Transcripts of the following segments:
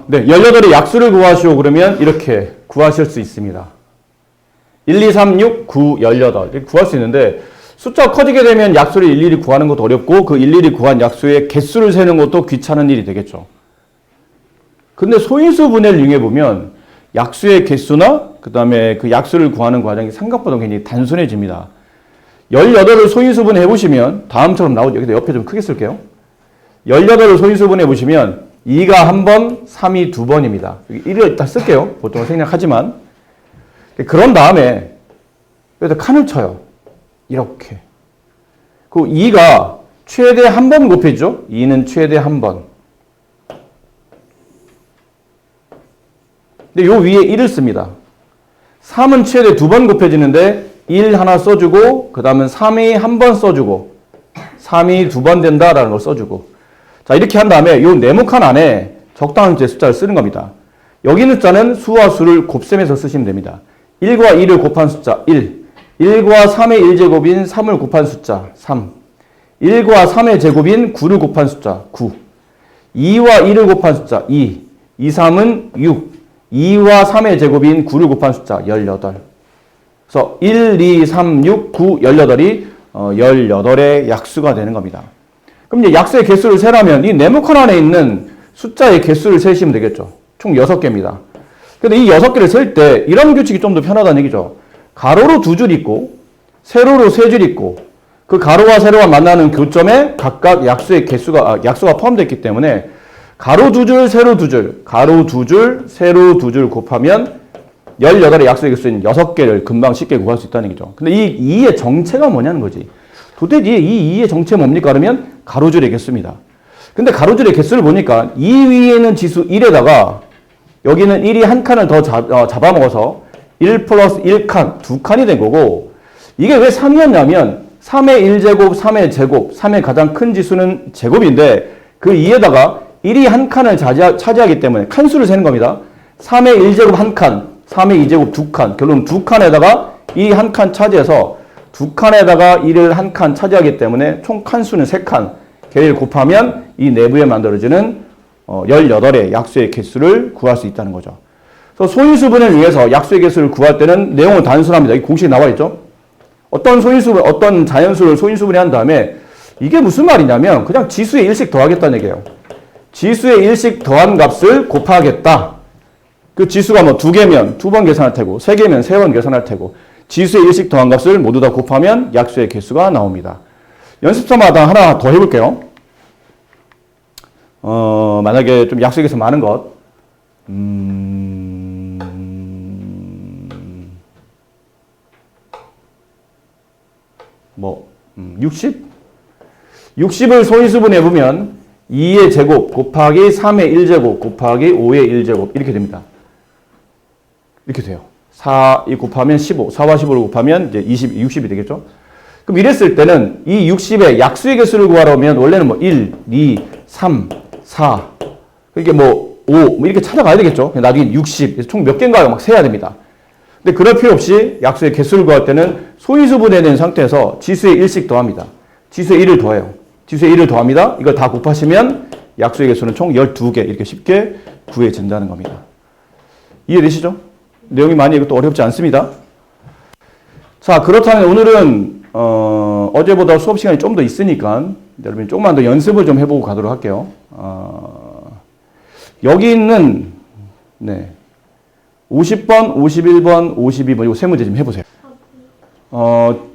네, 18의 약수를 구하시오 그러면 이렇게 구하실 수 있습니다. 1, 2, 3, 6, 9, 18 이렇게 구할 수 있는데 숫자가 커지게 되면 약수를 일일이 구하는 것도 어렵고 그 일일이 구한 약수의 개수를 세는 것도 귀찮은 일이 되겠죠. 근데 소인수 분해를 이용해 보면 약수의 개수나 그 다음에 그 약수를 구하는 과정이 생각보다 굉장히 단순해집니다. 18을 소인수 분해 해보시면 다음처럼 나오죠. 여기다 옆에 좀 크게 쓸게요. 18을 소인수 분해 해보시면 2가 한 번, 3이 두 번입니다. 1을 일단 쓸게요. 보통은 생략하지만. 그런 다음에 여기다 칸을 쳐요. 이렇게. 그 2가 최대 한 번 곱해지죠. 2는 최대 한 번. 근데 요 위에 1을 씁니다. 3은 최대 두 번 곱해지는데 1 하나 써주고 그 다음은 3이 한 번 써주고 3이 두 번 된다라는 걸 써주고 자 이렇게 한 다음에 요 네모칸 안에 적당한 숫자를 쓰는 겁니다. 여기 있는 숫자는 수와 수를 곱셈해서 쓰시면 됩니다. 1과 2를 곱한 숫자 1 1과 3의 1제곱인 3을 곱한 숫자 3 1과 3의 제곱인 9를 곱한 숫자 9 2와 1을 곱한 숫자 2 2, 3은 6 2와 3의 제곱인 9를 곱한 숫자 18 그래서 1, 2, 3, 6, 9, 18이 18의 약수가 되는 겁니다. 그럼 이제 약수의 개수를 세라면 이 네모칸 안에 있는 숫자의 개수를 세시면 되겠죠. 총 6개입니다. 근데 이 6개를 셀 때 이런 규칙이 좀 더 편하다는 얘기죠. 가로로 2줄 있고 세로로 3줄 있고 그 가로와 세로가 만나는 교점에 각각 약수의 약수가 포함되어 있기 때문에 가로 2줄, 세로 2줄, 가로 2줄, 세로 2줄 곱하면 18의 약수의 개수인 6개를 금방 쉽게 구할 수 있다는 얘기죠. 근데 이 2의 정체가 뭐냐는 거지. 도대체 이 2의 정체 뭡니까? 그러면 가로줄의 개수입니다. 근데 가로줄의 개수를 보니까 이 위에는 지수 1에다가 여기는 1이 한 칸을 더 잡아먹어서 1 플러스 1칸, 2칸이 된 거고 이게 왜 3이었냐면 3의 1제곱, 3의 제곱, 3의 가장 큰 지수는 제곱인데 그 2에다가 1이 한 칸을 차지하기 때문에 칸수를 세는 겁니다. 3의 1제곱 한 칸, 3의 2제곱 두 칸, 결론 두 칸에다가 1이 한 칸 차지해서 두 칸에다가 1을 한 칸 차지하기 때문에 총 칸수는 3칸. 걔를 곱하면 이 내부에 만들어지는 18의 약수의 개수를 구할 수 있다는 거죠. 그래서 소인수분을 위해서 약수의 개수를 구할 때는 내용은 단순합니다. 이 공식이 나와 있죠. 어떤 자연수를 소인수분해 한 다음에 이게 무슨 말이냐면 그냥 지수의 1씩 더하겠다는 얘기예요. 지수의 1씩 더한 값을 곱하겠다. 그 지수가 뭐 2개면 2번 계산할 테고 3개면 3번 계산할 테고 지수의 1씩 더한 값을 모두 다 곱하면 약수의 개수가 나옵니다. 연습서마다 하나 더 해볼게요. 만약에 좀 약수의 개수 많은 것 60? 60을 소인수분해 보면 2의 제곱 곱하기 3의 1제곱 곱하기 5의 1제곱 이렇게 됩니다. 이렇게 돼요. 4 곱하면 15, 4와 15를 곱하면 이제 60이 되겠죠. 그럼 이랬을 때는 이 60의 약수의 개수를 구하러 오면 원래는 1, 2, 3, 4 이렇게 5 이렇게 찾아가야 되겠죠. 나중에 60, 총 몇 개인가 막 세야 됩니다. 근데 그럴 필요 없이 약수의 개수를 구할 때는 소인수분해된 상태에서 지수의 1씩 더합니다. 지수의 1을 더해요. 지수의 1을 더합니다. 이걸 다 곱하시면 약수의 개수는 총 12개 이렇게 쉽게 구해진다는 겁니다. 이해되시죠? 내용이 많이 이것도 어렵지 않습니다. 자, 그렇다면 오늘은 어제보다 수업 시간이 좀 더 있으니까 여러분이 조금만 더 연습을 좀 해보고 가도록 할게요. 여기 있는 50번, 51번, 52번 이 세 문제 좀 해보세요.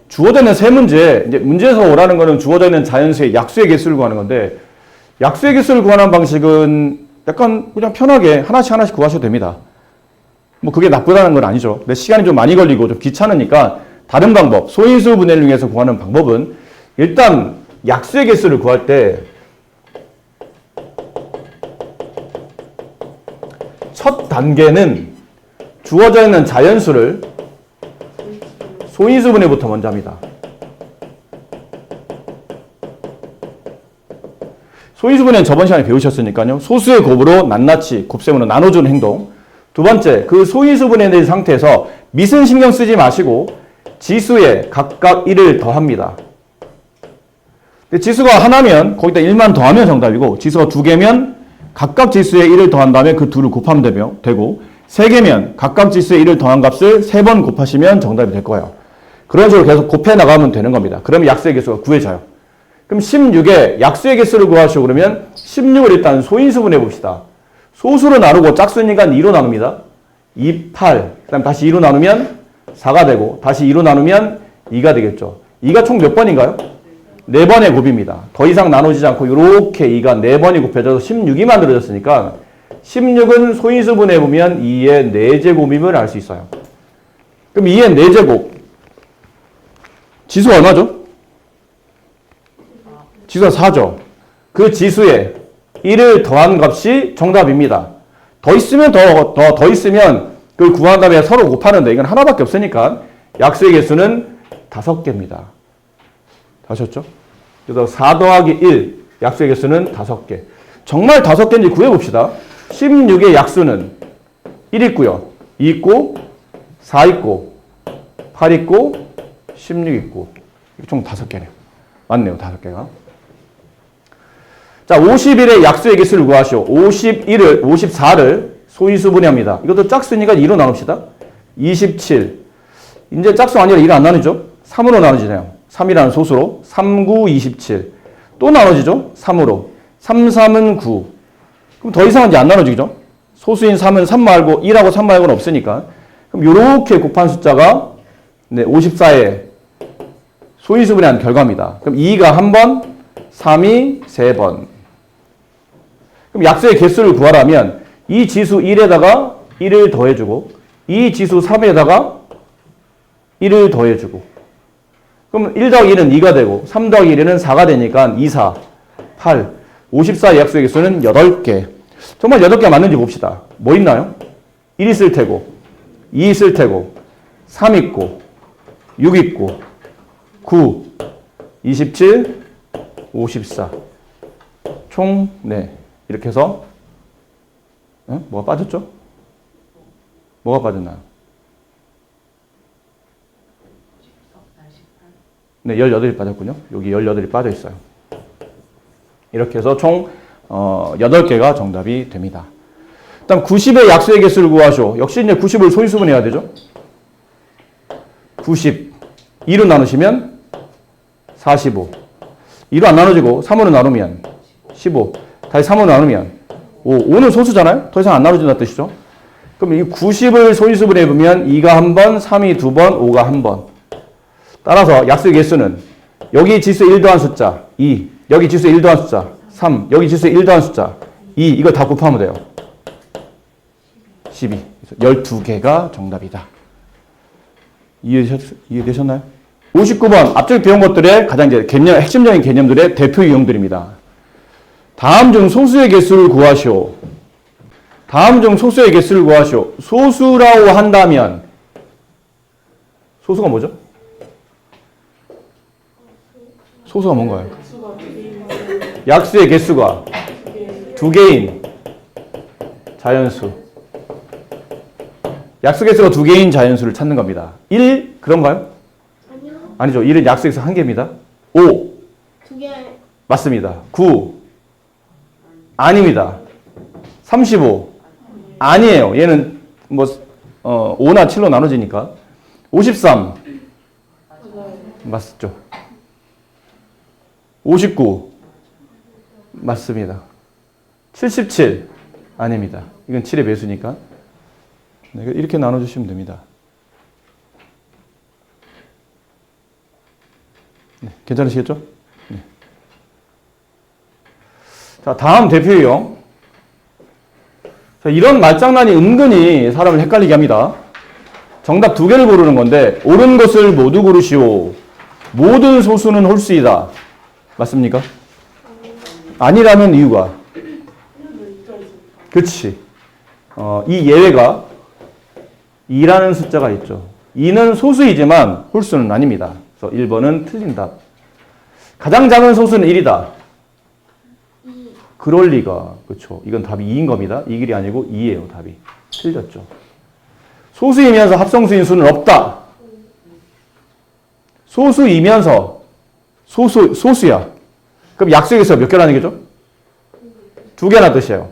주어져 있는 세 문제, 이제 문제에서 오라는 거는 주어져 있는 자연수의 약수의 개수를 구하는 건데 약수의 개수를 구하는 방식은 약간 그냥 편하게 하나씩 구하셔도 됩니다. 그게 나쁘다는 건 아니죠. 근데 시간이 좀 많이 걸리고 좀 귀찮으니까 다른 방법, 소인수 분해를 이용해서 구하는 방법은 일단 약수의 개수를 구할 때 첫 단계는 주어져 있는 자연수를 소인수 분해부터 먼저 합니다. 소인수 분해는 저번 시간에 배우셨으니까요. 소수의 곱으로 낱낱이 곱셈으로 나눠주는 행동. 두 번째, 그 소인수 분해된 상태에서 밑은 신경 쓰지 마시고 지수에 각각 1을 더합니다. 근데 지수가 하나면 거기다 1만 더하면 정답이고 지수가 2개면 각각 지수에 1을 더한 다음에 그 둘을 곱하면 되고 3개면 각각 지수에 1을 더한 값을 3번 곱하시면 정답이 될 거예요. 그런 식으로 계속 곱해 나가면 되는 겁니다. 그러면 약수의 개수가 구해져요. 그럼 16에 약수의 개수를 구하시오. 그러면 16을 일단 소인수분해 봅시다. 소수로 나누고 짝수니까 2로 나눕니다. 2, 8. 그 다음 다시 2로 나누면 4가 되고 다시 2로 나누면 2가 되겠죠. 2가 총 몇 번인가요? 4번의 곱입니다. 더 이상 나누지 않고 이렇게 2가 4번이 곱해져서 16이 만들어졌으니까 16은 소인수분해 보면 2의 4제곱임을 알 수 있어요. 그럼 2의 4제곱 지수가 얼마죠? 지수가 4죠. 그 지수에 1을 더한 값이 정답입니다. 더 있으면 더 있으면 그걸 구한 다음에 서로 곱하는데 이건 하나밖에 없으니까 약수의 개수는 5개입니다. 아셨죠? 그래서 4 더하기 1 약수의 개수는 5개. 정말 5개인지 구해봅시다. 16의 약수는 1 있고요. 2 있고 4 있고 8 있고 16 있고 총 5개네요. 맞네요. 5개가. 자, 51의 약수의 개수를 구하시오. 54를 소인수분해합니다. 이것도 짝수니까 2로 나눕시다. 27. 이제 짝수 아니라 1 안 나누죠? 3으로 나누지네요. 3이라는 소수로. 3, 9, 27. 또 나눠지죠? 3으로. 3, 3은 9. 그럼 더 이상은 이제 안 나눠지죠? 소수인 3은 3 말고 1하고 3 말고는 없으니까. 그럼 이렇게 곱한 숫자가 54의 소인수분해한 결과입니다. 그럼 2가 한 번, 3이 3번. 그럼 약수의 개수를 구하라면 이 지수 1에다가 1을 더해주고 이 지수 3에다가 1을 더해주고 그럼 1 더하기 1은 2가 되고 3 더하기 1은 4가 되니까 2, 4, 8, 54의 약수의 개수는 8개. 정말 8개 맞는지 봅시다. 뭐 있나요? 1 있을 테고 2 있을 테고 3 있고 6 있고 9, 27, 54. 총, 이렇게 해서, 뭐가 빠졌죠? 뭐가 빠졌나요? 네, 18이 빠졌군요. 여기 18이 빠져 있어요. 이렇게 해서 총, 8개가 정답이 됩니다. 일단 90의 약수의 개수를 구하시오. 역시 이제 90을 소인수분해야 되죠? 90. 2로 나누시면 45. 2로 안 나눠지고 3으로 나누면 15. 다시 3으로 나누면 5. 5는 소수잖아요? 더 이상 안 나눠진다는 뜻이죠? 그럼 이 90을 소인수분해 보면 2가 한 번, 3이 두 번, 5가 한 번. 따라서 약수의 개수는 여기 지수 1 더한 숫자 2, 여기 지수 1 더한 숫자 3, 여기 지수 1 더한 숫자 2, 이걸 다 곱하면 돼요. 12. 12개가 정답이다. 이해되셨나요? 59번 앞쪽에 배운 것들의 가장 이제 핵심적인 개념들의 대표 유형들입니다. 다음 중 소수의 개수를 구하시오. 다음 중 소수의 개수를 구하시오. 소수라고 한다면 소수가 뭐죠? 소수가 뭔가요? 약수의 개수가 2개인 자연수. 약수 개수가 2개인 자연수를 찾는 겁니다. 1 그런가요? 아니요. 아니죠. 1은 약수 개수 1개입니다. 5 2개. 맞습니다. 9 아닙니다. 35 아니에요. 얘는 뭐 5나 7로 나눠지니까. 53 맞죠. 59 맞습니다. 77 아닙니다. 이건 7의 배수니까. 이렇게 나눠주시면 됩니다. 네, 괜찮으시겠죠? 네. 자, 다음 대표 유형. 자, 이런 말장난이 은근히 사람을 헷갈리게 합니다. 정답 2개를 고르는 건데 옳은 것을 모두 고르시오. 모든 소수는 홀수이다. 맞습니까? 아니라면 이유가? 그렇지. 이 예외가 2라는 숫자가 있죠. 2는 소수이지만 홀수는 아닙니다. 그래서 1번은 틀린 답. 가장 작은 소수는 1이다. 그럴 리가. 그렇죠. 이건 답이 2인 겁니다. 이 길이 아니고 2예요. 답이. 틀렸죠. 소수이면서 합성수인 수는 없다. 소수이면서 소수야. 그럼 약수의 개수가 몇 개라는 얘기죠? 2개라는 뜻이에요.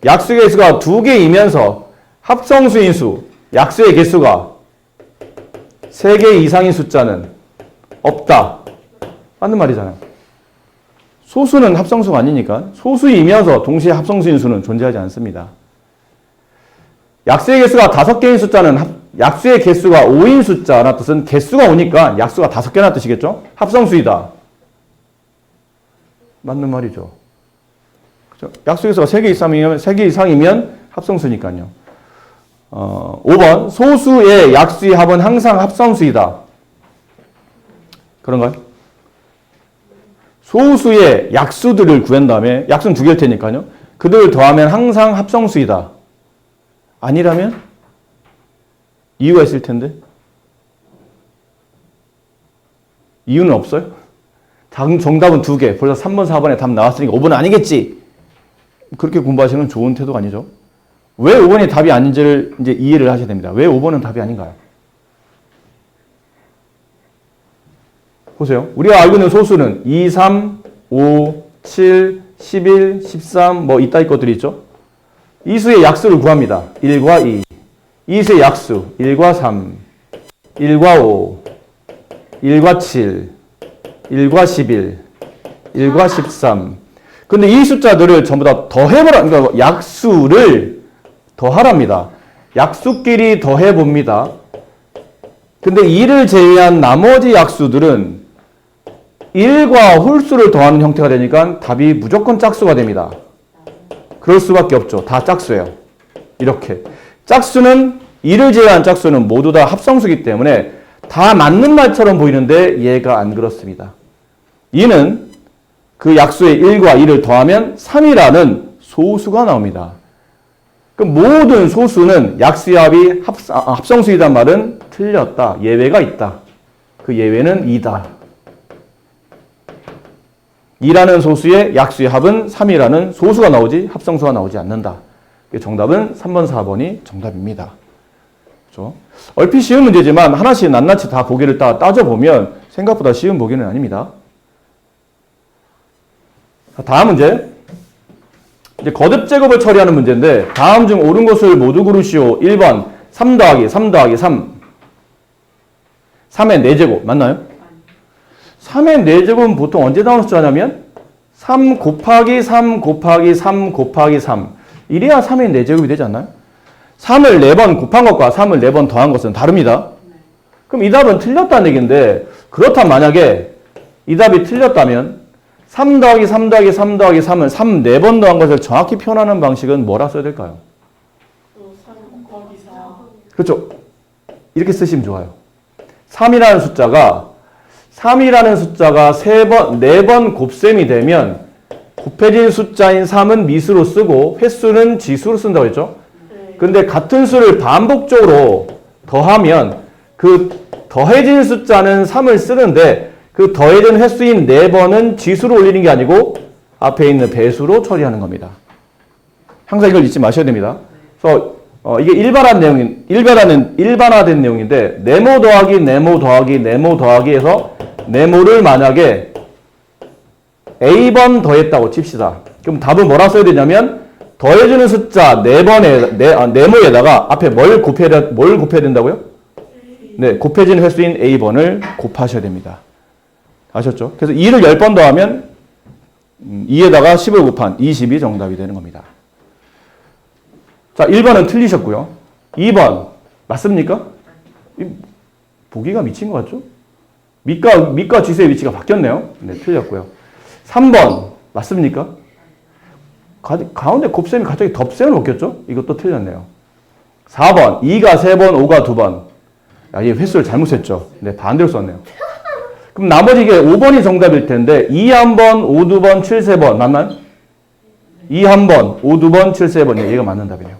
약수의 개수가 2개이면서 합성수인 수, 약수의 개수가 3개 이상인 숫자는 없다. 맞는 말이잖아요. 소수는 합성수가 아니니까 소수이면서 동시에 합성수인 수는 존재하지 않습니다. 약수의 개수가 5개인 숫자는 약수의 개수가 5인 숫자라는 뜻은 개수가 오니까 약수가 5개라는 뜻이겠죠? 합성수이다. 맞는 말이죠. 그렇죠? 약수의 개수가 3개 이상이면 합성수니까요. 5번 소수의 약수의 합은 항상 합성수이다. 그런가요? 소수의 약수들을 구한 다음에 약수는 2개일 테니까요. 그들을 더하면 항상 합성수이다. 아니라면 이유가 있을 텐데 이유는 없어요? 정답은 2개. 벌써 3번, 4번에 답 나왔으니까 5번은 아니겠지. 그렇게 공부하시는 건 좋은 태도가 아니죠. 왜 5번이 답이 아닌지를 이제 이해를 하셔야 됩니다. 왜 5번은 답이 아닌가요? 보세요. 우리가 알고 있는 소수는 2, 3, 5, 7, 11, 13 뭐 이따위 것들이 있죠. 이 수의 약수를 구합니다. 1과 2. 이 수의 약수 1과 3, 1과 5, 1과 7, 1과 11, 1과 13. 근데 이 숫자들을 전부 다 더해보라. 그러니까 약수를 더하랍니다. 약수끼리 더해봅니다. 근데 2를 제외한 나머지 약수들은 1과 홀수를 더하는 형태가 되니까 답이 무조건 짝수가 됩니다. 그럴 수밖에 없죠. 다 짝수예요. 이렇게. 짝수는 2를 제외한 짝수는 모두 다 합성수이기 때문에 다 맞는 말처럼 보이는데 얘가 안 그렇습니다. 2는 그 약수의 1과 2를 더하면 3이라는 소수가 나옵니다. 그럼 모든 소수는 약수의 합이 합성수이란 말은 틀렸다. 예외가 있다. 그 예외는 2다. 2라는 소수의 약수의 합은 3이라는 소수가 나오지 합성수가 나오지 않는다. 정답은 3번, 4번이 정답입니다. 그렇죠? 얼핏 쉬운 문제지만 하나씩 낱낱이 다 보기를 따져보면 생각보다 쉬운 보기는 아닙니다. 다음 문제. 이제 거듭 제곱을 처리하는 문제인데 다음 중 옳은 것을 모두 고르시오. 1번 3 더하기 3 더하기 3. 3의 4제곱 맞나요? 3의 4제곱은 보통 언제 나오는 숫자냐면 3 곱하기 3 곱하기 3 곱하기 3. 이래야 3의 4제곱이 되지 않나요? 3을 4번 곱한 것과 3을 4번 더한 것은 다릅니다. 그럼 이 답은 틀렸다는 얘기인데 그렇다면 만약에 이 답이 틀렸다면 3 더하기 3 더하기 3 더하기 3을 3 4번 더한 것을 정확히 표현하는 방식은 뭐라 써야 될까요? 3 곱하기 4. 그렇죠. 이렇게 쓰시면 좋아요. 3이라는 숫자가 4번 곱셈이 되면 곱해진 숫자인 3은 미수로 쓰고 횟수는 지수로 쓴다고 했죠. 근데 같은 수를 반복적으로 더하면 그 더해진 숫자는 3을 쓰는데 그 더해진 횟수인 4번은 지수로 올리는 게 아니고 앞에 있는 배수로 처리하는 겁니다. 항상 이걸 잊지 마셔야 됩니다. 그래서 이게 일반화된 내용인데 네모 더하기 네모 더하기 네모 더하기 해서 네모를 만약에 A번 더했다고 칩시다. 그럼 답은 뭐라 써야 되냐면 더해주는 숫자 네모에다가 앞에 뭘 곱해야 된다고요? 네, 곱해지는 횟수인 A번을 곱하셔야 됩니다. 아셨죠? 그래서 2를 10번 더하면 2에다가 10을 곱한 20이 정답이 되는 겁니다. 자, 1번은 틀리셨고요. 2번 맞습니까? 보기가 미친 것 같죠? 밑과 지수의 위치가 바뀌었네요. 네, 틀렸고요. 3번 맞습니까? 가운데 곱셈이 갑자기 덧셈을 먹겠죠? 이것도 틀렸네요. 4번 2가 3번, 5가 2번. 야, 얘 횟수를 잘못했죠. 네, 반대로 썼네요. 그럼 나머지 이게 5번이 정답일 텐데 2 1번, 5 2번, 7 3번 맞나요? 2 1번, 5 2번, 7 3번. 얘가 맞는 답이네요.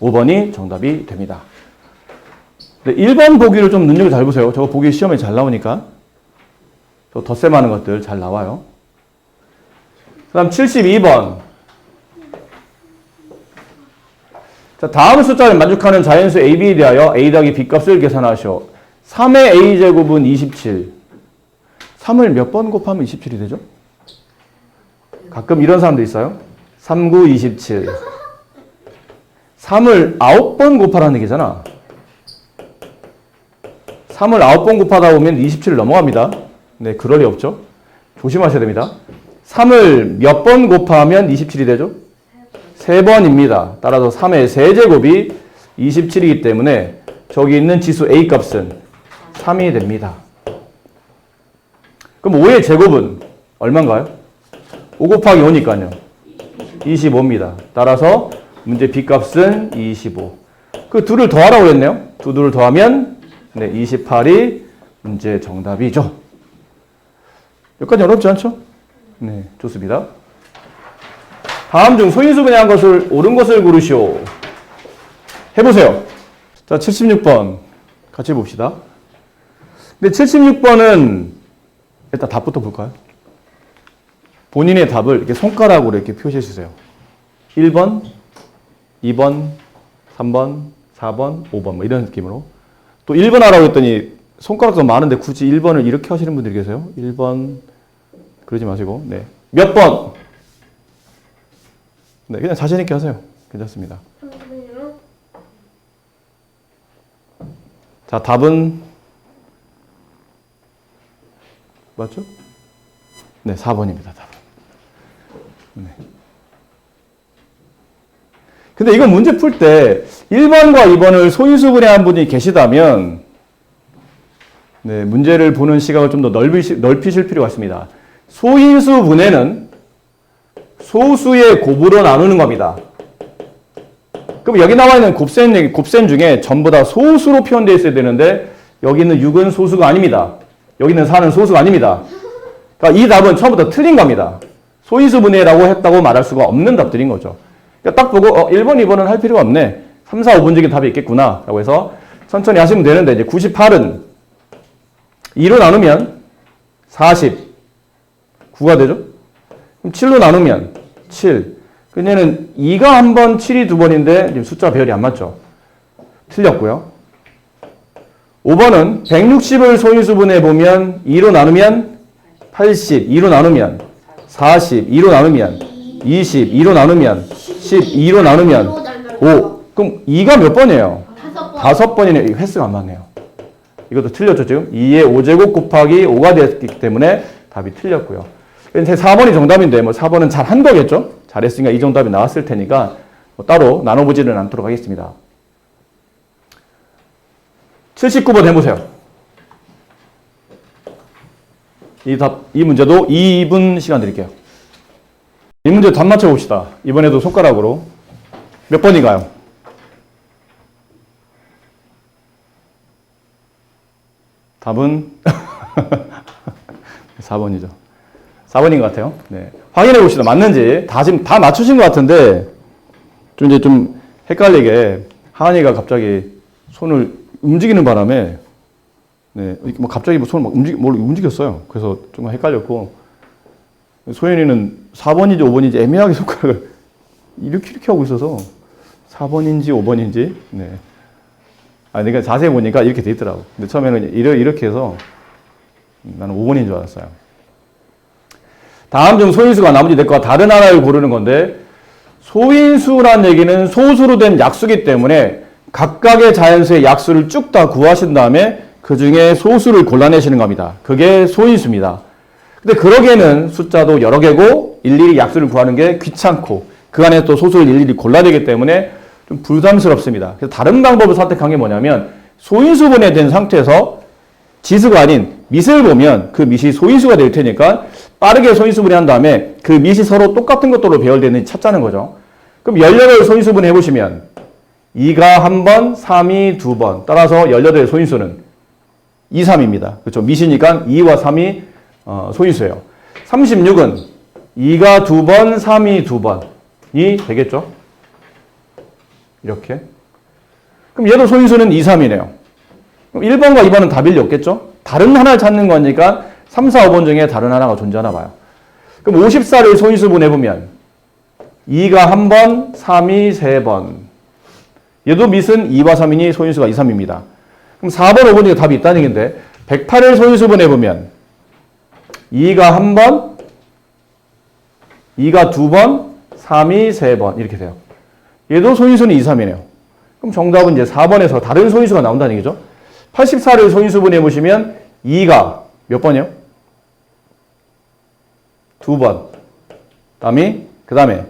5번이 정답이 됩니다. 네, 1번 보기를 좀 눈여겨 잘 보세요. 저거 보기 시험에 잘 나오니까. 저 덧셈하는 것들 잘 나와요. 그 다음 72번. 자, 다음 숫자를 만족하는 자연수 AB에 대하여 A 더하기 B 값을 계산하시오. 3의 A제곱은 27. 3을 몇 번 곱하면 27이 되죠? 가끔 이런 사람도 있어요. 3, 9, 27. 3을 9번 곱하라는 얘기잖아. 3을 9번 곱하다 보면 27을 넘어갑니다. 네, 그럴 리 없죠. 조심하셔야 됩니다. 3을 몇 번 곱하면 27이 되죠? 3번입니다. 따라서 3의 세제곱이 27이기 때문에 저기 있는 지수 A 값은 3이 됩니다. 그럼 5의 제곱은 얼마인가요? 5 곱하기 5니까요. 25입니다. 따라서 문제 B 값은 25. 그 둘을 더하라고 했네요. 두 둘을 더하면 네, 28이 문제 정답이죠. 여기까지 어렵지 않죠? 네, 좋습니다. 다음 중 소인수 분해한 것을 옳은 것을 고르시오. 해보세요. 자, 76번 같이 봅시다. 근데 76번은 일단 답부터 볼까요? 본인의 답을 이렇게 손가락으로 이렇게 표시해 주세요. 1번, 2번, 3번, 4번, 5번 뭐 이런 느낌으로. 또 1번 하라고 했더니 손가락도 많은데 굳이 1번을 이렇게 하시는 분들이 계세요. 1번 그러지 마시고. 네. 몇 번? 네, 그냥 자신 있게 하세요. 괜찮습니다. 자, 답은 맞죠? 네, 4번입니다. 답은. 네. 근데 이건 문제 풀 때 1번과 2번을 소인수 분해한 분이 계시다면 네, 문제를 보는 시각을 좀 더 넓히실 필요가 있습니다. 소인수 분해는 소수의 곱으로 나누는 겁니다. 그럼 여기 나와 있는 곱셈 중에 전부 다 소수로 표현되어 있어야 되는데 여기 있는 6은 소수가 아닙니다. 여기 있는 4는 소수가 아닙니다. 그러니까 이 답은 처음부터 틀린 겁니다. 소인수 분해라고 했다고 말할 수가 없는 답들인 거죠. 그러니까 딱 보고 1번, 2번은 할 필요가 없네. 3, 4, 5번 중에 답이 있겠구나 라고 해서 천천히 하시면 되는데 이제 98은 2로 나누면 40, 9가 되죠? 그럼 7로 나누면 7. 그녀는 2가 한 번, 7이 두 번인데 지금 숫자 배열이 안 맞죠? 틀렸고요. 5번은 160을 소인수 분해보면 2로 나누면 80, 2로 나누면 40, 2로 나누면 20, 2로 나누면 10, 2로 나누면 5. 그럼 2가 몇 번이에요? 5번이네요. 횟수가 안 맞네요. 이것도 틀렸죠, 지금? 2의 5제곱 곱하기 5가 됐기 때문에 답이 틀렸고요. 4번이 정답인데, 뭐 4번은 잘 한 거겠죠? 잘했으니까 이 정답이 나왔을 테니까 뭐 따로 나눠보지는 않도록 하겠습니다. 79번 해보세요. 이 문제도 2분 시간 드릴게요. 이 문제 답 맞춰봅시다. 이번에도 손가락으로. 몇 번인가요? 답은 4번이죠. 4번인 것 같아요. 네. 확인해 봅시다. 맞는지. 지금 다 맞추신 것 같은데, 좀 헷갈리게, 하은이가 갑자기 손을 움직이는 바람에, 네, 뭐 갑자기 뭐 손을 막 움직였어요. 그래서 좀 헷갈렸고, 소연이는 4번인지 5번인지 애매하게 손가락을 이렇게 하고 있어서, 4번인지 5번인지, 네. 그러니까 자세히 보니까 이렇게 돼 있더라고. 근데 처음에는 이렇게 해서, 나는 5번인 줄 알았어요. 다음 중 소인수가 나머지 넷과 다른 하나를 고르는 건데 소인수란 얘기는 소수로 된 약수기 때문에 각각의 자연수의 약수를 쭉 다 구하신 다음에 그 중에 소수를 골라내시는 겁니다. 그게 소인수입니다. 근데 그러기에는 숫자도 여러 개고 일일이 약수를 구하는 게 귀찮고 그 안에 또 소수를 일일이 골라야 되기 때문에 좀 부담스럽습니다. 그래서 다른 방법을 선택한 게 뭐냐면 소인수 분해된 상태에서 지수가 아닌 밑을 보면 그 밑이 소인수가 될 테니까 빠르게 소인수 분해한 다음에 그 밑이 서로 똑같은 것들로 배열되어 있는지 찾자는 거죠. 그럼 18을 소인수 분해 해보시면 2가 한 번, 3이 두 번. 따라서 18의 소인수는 2, 3입니다. 그렇죠. 밑이니까 2와 3이 소인수예요. 36은 2가 두 번, 3이 두 번이 되겠죠. 이렇게. 그럼 얘도 소인수는 2, 3이네요. 그럼 1번과 2번은 답일 리 없겠죠? 다른 하나를 찾는 거니까 3, 4, 5번 중에 다른 하나가 존재하나 봐요. 그럼 54를 소인수 분해보면 2가 한 번, 3이 세 번. 얘도 밑은 2와 3이니 소인수가 2, 3입니다. 그럼 4번, 5번 중에 답이 있다는 얘기인데 108을 소인수 분해보면 2가 한 번, 2가 두 번, 3이 3번 이렇게 돼요. 얘도 소인수는 2, 3이네요. 그럼 정답은 이제 4번에서 다른 소인수가 나온다는 얘기죠. 84를 소인수분해 보시면 2가 몇 번이요? 2번. 그 다음에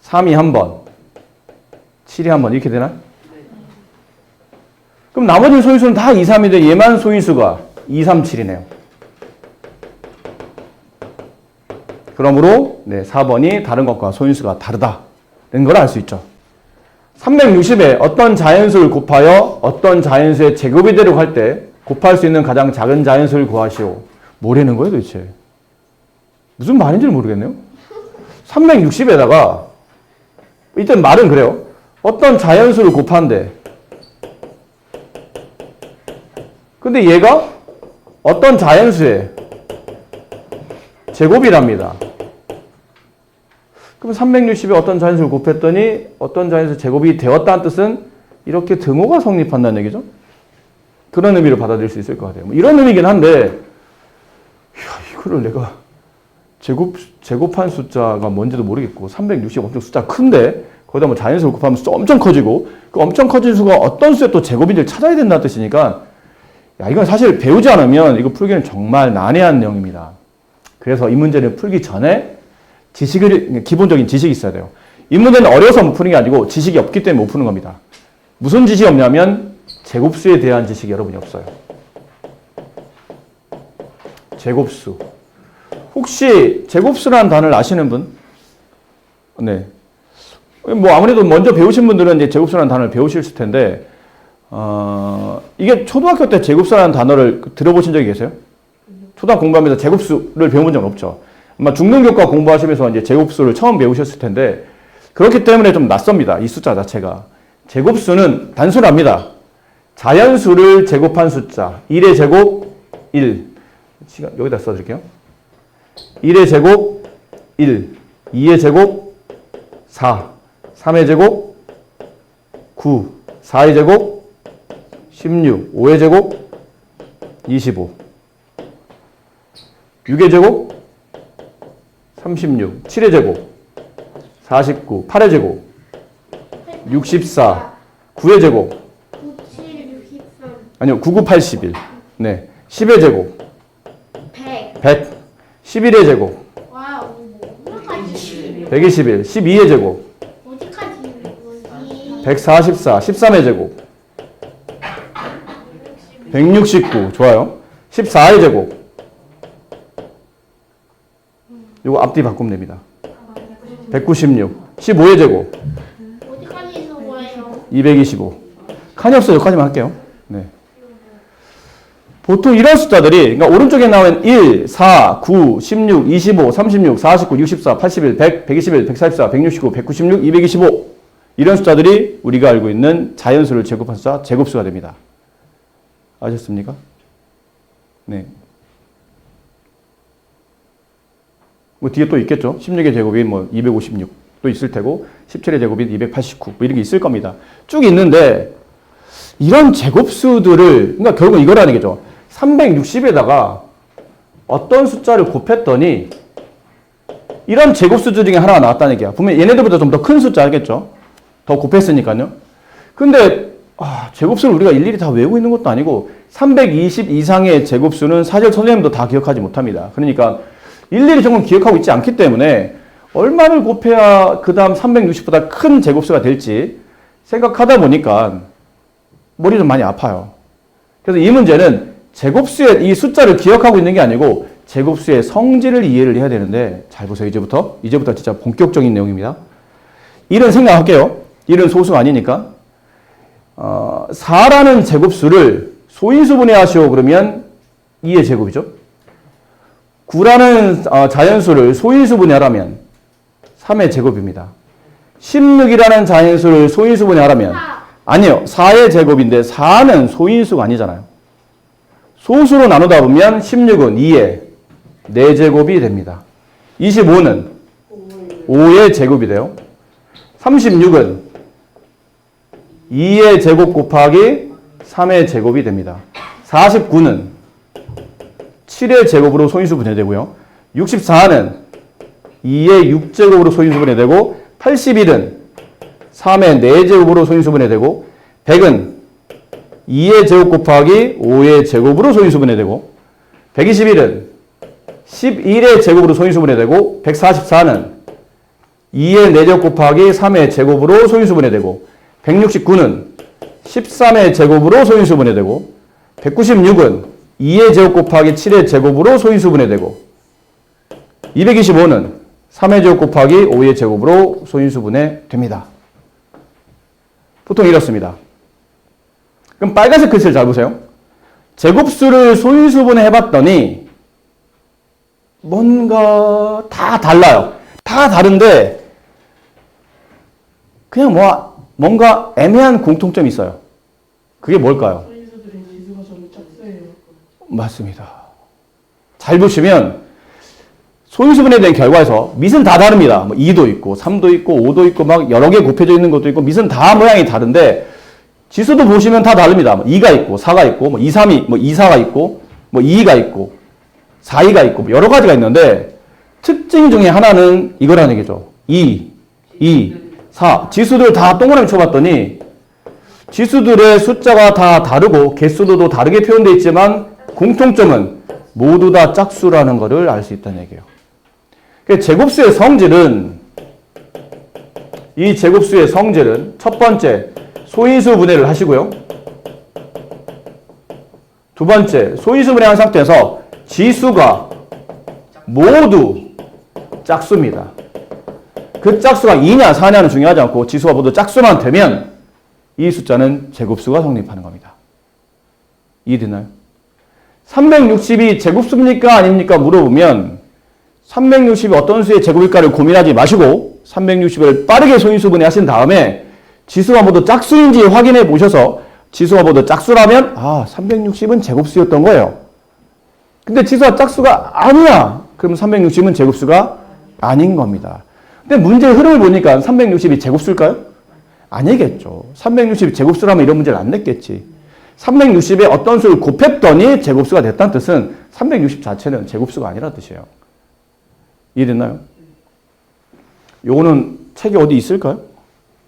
3이 1번. 7이 1번 이렇게 되나? 그럼 나머지 소인수는 다 2, 3인데 얘만 소인수가 2, 3, 7이네요. 그러므로 4번이 다른 것과 소인수가 다르다는 걸 알 수 있죠. 360에 어떤 자연수를 곱하여 어떤 자연수의 제곱이 되려고 할 때 곱할 수 있는 가장 작은 자연수를 구하시오. 뭐라는 거예요 도대체? 무슨 말인지를 모르겠네요. 360에다가 일단 말은 그래요. 어떤 자연수를 곱한대. 근데 얘가 어떤 자연수의 제곱이랍니다. 그럼 360에 어떤 자연수를 곱했더니 어떤 자연수 제곱이 되었다는 뜻은 이렇게 등호가 성립한다는 얘기죠. 그런 의미로 받아들일 수 있을 것 같아요. 뭐 이런 의미긴 한데 이거를 내가 제곱한 숫자가 뭔지도 모르겠고 360 엄청 숫자 큰데 거기다 뭐 자연수를 곱하면 숫자 엄청 커지고 그 엄청 커진 수가 어떤 수의 또 제곱인지를 찾아야 된다는 뜻이니까 이건 사실 배우지 않으면 이거 풀기는 정말 난해한 내용입니다. 그래서 이 문제를 풀기 전에 기본적인 지식이 있어야 돼요. 이 문제는 어려서 못 푸는 게 아니고 지식이 없기 때문에 못 푸는 겁니다. 무슨 지식이 없냐면 제곱수에 대한 지식이 여러분이 없어요. 제곱수. 혹시 제곱수라는 단어를 아시는 분? 네. 뭐 아무래도 먼저 배우신 분들은 이제 제곱수라는 단어를 배우실 텐데 이게 초등학교 때 제곱수라는 단어를 들어보신 적이 계세요? 초등학교 공부하면서 제곱수를 배워본 적은 없죠. 아마 중등교과 공부하시면서 이제 제곱수를 처음 배우셨을 텐데 그렇기 때문에 좀 낯섭니다. 이 숫자 자체가. 제곱수는 단순합니다. 자연수를 제곱한 숫자. 1의 제곱 1. 시간 여기다 써드릴게요. 1의 제곱 1. 2의 제곱 4. 3의 제곱 9. 4의 제곱 16. 5의 제곱 25. 6의 제곱 36. 7의 제곱 49. 8의 제곱 64. 9의 제곱 97, 63, 아니요 99, 81. 네. 10의 제곱 100. 100. 11의 제곱 와우, 어디까지? 121. 12의 제곱 어디까지 있는 거지? 144. 13의 제곱 169. 좋아요. 14의 제곱 요거 앞뒤 바꾸면 됩니다. 196. 15의 제곱 어디까지 있는 거예요? 225. 칸이 없어요. 여기까지만 할게요. 네. 보통 이런 숫자들이, 그러니까 오른쪽에 나오는 1, 4, 9, 16, 25, 36, 49, 64, 81, 100, 121, 144, 169, 196, 225. 이런 숫자들이 우리가 알고 있는 자연수를 제곱한 숫자, 제곱수가 됩니다. 아셨습니까? 네. 뭐 뒤에 또 있겠죠. 16의 제곱이 뭐 256 또 있을 테고 17의 제곱이 289 뭐 이런 게 있을 겁니다. 쭉 있는데 이런 제곱수들을 그러니까 결국 이거라는 거죠. 360에다가 어떤 숫자를 곱했더니 이런 제곱수 중에 하나가 나왔다는 얘기야. 분명히 얘네들보다 좀 더 큰 숫자겠죠. 더 곱했으니까요. 근데 제곱수를 우리가 일일이 다 외우고 있는 것도 아니고 320 이상의 제곱수는 사실 선생님도 다 기억하지 못합니다. 그러니까 일일이 정말 기억하고 있지 않기 때문에 얼마를 곱해야 그 다음 360보다 큰 제곱수가 될지 생각하다 보니까 머리 좀 많이 아파요. 그래서 이 문제는 제곱수의 이 숫자를 기억하고 있는 게 아니고 제곱수의 성질을 이해를 해야 되는데 잘 보세요. 이제부터 진짜 본격적인 내용입니다. 1은 생각할게요. 1은 소수가 아니니까 4라는 제곱수를 소인수분해하시오 그러면 2의 제곱이죠. 9라는 자연수를 소인수분해하라면 3의 제곱입니다. 16이라는 자연수를 소인수분해하라면 아니요. 4의 제곱인데 4는 소인수가 아니잖아요. 소수로 나누다 보면 16은 2의 4제곱이 됩니다. 25는 5의 제곱이 돼요. 36은 2의 제곱 곱하기 3의 제곱이 됩니다. 49는 7의 제곱으로 소인수 분해되고요. 64는 2의 6제곱으로 소인수분해 되고 81은 3의 4제곱으로 소인수분해 되고 100은 2의 제곱 곱하기 5의 제곱으로 소인수분해 되고 121은 11의 제곱으로 소인수분해 되고 144는 2의 4제곱 곱하기 3의 제곱으로 소인수분해 되고 169는 13의 제곱으로 소인수분해 되고 196은 2의 제곱 곱하기 7의 제곱으로 소인수분해 되고 225는 3의 제곱 곱하기 5의 제곱으로 소인수분해 됩니다. 보통 이렇습니다. 그럼 빨간색 글씨를 잘 보세요. 제곱수를 소인수분해 해봤더니 뭔가 다 달라요. 다 다른데 그냥 뭔가 애매한 공통점이 있어요. 그게 뭘까요? 소인수들의 지수가 전부 짝수예요. 맞습니다. 잘 보시면 소인수분해에 대한 결과에서 밑은 다 다릅니다. 뭐 2도 있고 3도 있고 5도 있고 막 여러 개 곱해져 있는 것도 있고 밑은 다 모양이 다른데 지수도 보시면 다 다릅니다. 뭐 2가 있고 4가 있고 뭐 2, 3이 뭐 2, 4가 있고 뭐 2가 있고 4, 2가 있고 뭐 여러 가지가 있는데 특징 중에 하나는 이거라는 얘기죠. 2, 4 지수들 다 동그라미 쳐봤더니 지수들의 숫자가 다 다르고 개수도 다르게 표현되어 있지만 공통점은 모두 다 짝수라는 것을 알 수 있다는 얘기예요. 제곱수의 성질은 이 제곱수의 성질은 첫 번째 소인수 분해를 하시고요. 두 번째 소인수 분해한 상태에서 지수가 모두 짝수입니다. 그 짝수가 2냐 4냐는 중요하지 않고 지수가 모두 짝수만 되면 이 숫자는 제곱수가 성립하는 겁니다. 이해되나요? 360이 제곱수입니까 아닙니까 물어보면 360이 어떤 수의 제곱일까를 고민하지 마시고 360을 빠르게 소인수분해 하신 다음에 지수가 모두 짝수인지 확인해 보셔서 지수가 모두 짝수라면 360은 제곱수였던 거예요. 근데 지수가 짝수가 아니야. 그럼 360은 제곱수가 아닌 겁니다. 근데 문제의 흐름을 보니까 360이 제곱수일까요? 아니겠죠. 360이 제곱수라면 이런 문제를 안 냈겠지. 360에 어떤 수를 곱했더니 제곱수가 됐다는 뜻은 360 자체는 제곱수가 아니라는 뜻이에요. 이해됐나요? 요거는 책이 어디 있을까요?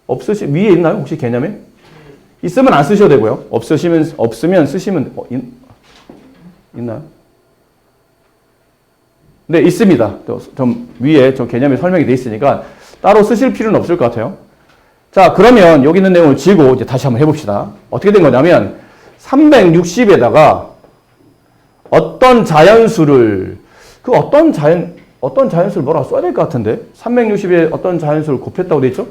위에 있나요? 혹시 개념에? 있으면 안 쓰셔도 되고요. 없으면 쓰시면, 있나요? 네, 있습니다. 좀 위에 저 개념이 설명이 되어 있으니까 따로 쓰실 필요는 없을 것 같아요. 자, 그러면 여기 있는 내용을 쥐고 이제 다시 한번 해봅시다. 어떻게 된 거냐면 360에다가 어떤 자연수를 어떤 자연수를 뭐라고 써야 될 것 같은데 360에 어떤 자연수를 곱했다고 돼 있죠?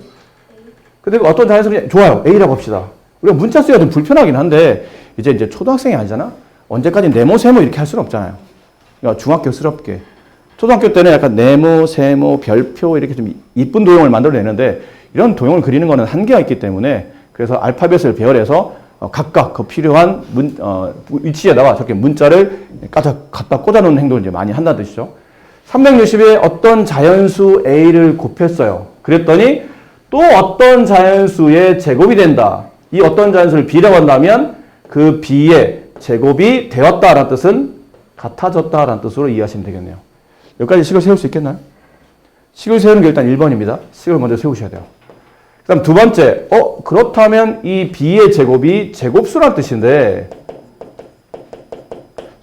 근데 어떤 자연수를 좋아요. A라고 합시다. 우리가 문자 쓰기가 좀 불편하긴 한데 이제 초등학생이 아니잖아. 언제까지 네모 세모 이렇게 할 수는 없잖아요. 그러니까 중학교스럽게. 초등학교 때는 약간 네모, 세모, 별표 이렇게 좀 이쁜 도형을 만들어내는데 이런 도형을 그리는 거는 한계가 있기 때문에 그래서 알파벳을 배열해서 각각 그 필요한 위치에다가 저렇게 문자를 갖다 꽂아놓는 행동을 이제 많이 한다는 뜻이죠. 360에 어떤 자연수 A를 곱했어요. 그랬더니 또 어떤 자연수의 제곱이 된다. 이 어떤 자연수를 B라고 한다면 그 B의 제곱이 되었다라는 뜻은 같아졌다라는 뜻으로 이해하시면 되겠네요. 여기까지 식을 세울 수 있겠나요? 식을 세우는 게 일단 1번입니다. 식을 먼저 세우셔야 돼요. 그 다음 두 번째, 그렇다면 이 B의 제곱이 제곱수란 뜻인데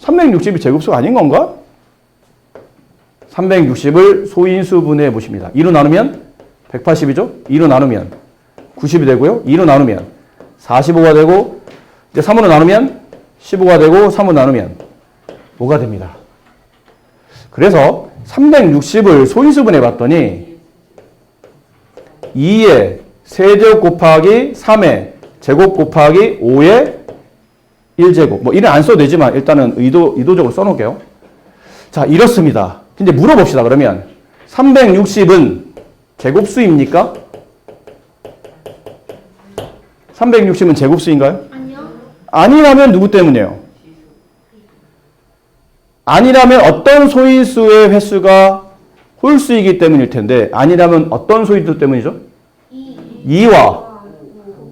360이 제곱수가 아닌 건가? 360을 소인수 분해해 보십니다. 2로 나누면 180이죠? 2로 나누면 90이 되고요. 2로 나누면 45가 되고 이제 3으로 나누면 15가 되고 3으로 나누면 5가 됩니다. 그래서 360을 소인수 분해해 봤더니 2의 세제곱 곱하기 3의 제곱 곱하기 5의 1제곱. 뭐 1은 안 써도 되지만 일단은 의도적으로 써놓을게요. 자, 이렇습니다. 이제 물어봅시다. 그러면 360은 제곱수입니까? 360은 제곱수인가요? 아니요. 아니라면 누구 때문이에요? 아니라면 어떤 소인수의 횟수가 홀수이기 때문일 텐데 아니라면 어떤 소인수 때문이죠? 2와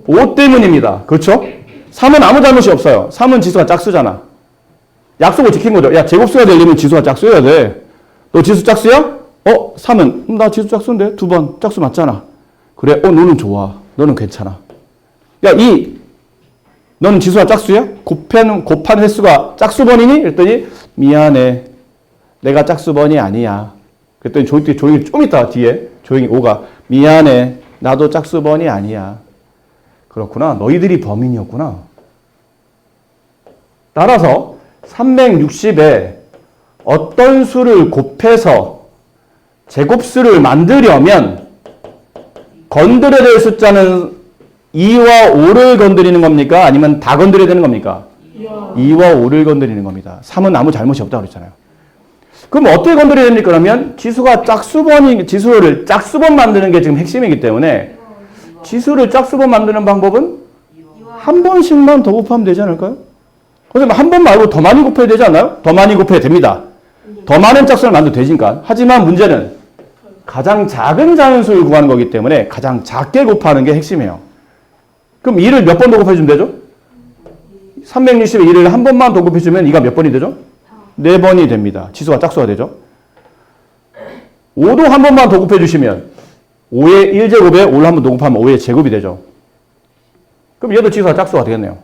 5 때문입니다. 그렇죠? 3은 아무 잘못이 없어요. 3은 지수가 짝수잖아. 약속을 지킨 거죠. 야, 제곱수가 되려면 지수가 짝수여야 돼. 너 지수 짝수야? 3은 나 지수 짝수인데 2번 짝수 맞잖아. 그래. 너는 좋아. 너는 괜찮아. 야, 2 너는 지수가 짝수야? 곱한 횟수가 짝수번이니? 그랬더니 미안해. 내가 짝수번이 아니야. 그랬더니 조용히 좀 이따 뒤에 조용히 5가 미안해. 나도 짝수번이 아니야. 그렇구나. 너희들이 범인이었구나. 따라서 360에 어떤 수를 곱해서 제곱수를 만들려면 건드려야 될 숫자는 2와 5를 건드리는 겁니까? 아니면 다 건드려야 되는 겁니까? 2와 5를 건드리는 겁니다. 3은 아무 잘못이 없다고 그랬잖아요. 그럼 어떻게 건드려야 됩니까? 그러면 지수를 짝수번 만드는 게 지금 핵심이기 때문에 지수를 짝수번 만드는 방법은 한 번씩만 더 곱하면 되지 않을까요? 그러면 한 번 말고 더 많이 곱해야 되지 않나요? 더 많이 곱해야 됩니다. 더 많은 짝수를 만들어도 되니까. 하지만 문제는 가장 작은 자연수를 구하는 거기 때문에 가장 작게 곱하는 게 핵심이에요. 그럼 2를 몇 번 더 곱해주면 되죠? 360에 2를 한 번만 더 곱해주면 2가 몇 번이 되죠? 4번이 됩니다. 지수가 짝수가 되죠? 5도 한 번만 더 곱해주시면 5의 1제곱에 5를 한 번 더 곱하면 5의 제곱이 되죠. 그럼 얘도 지수가 짝수가 되겠네요.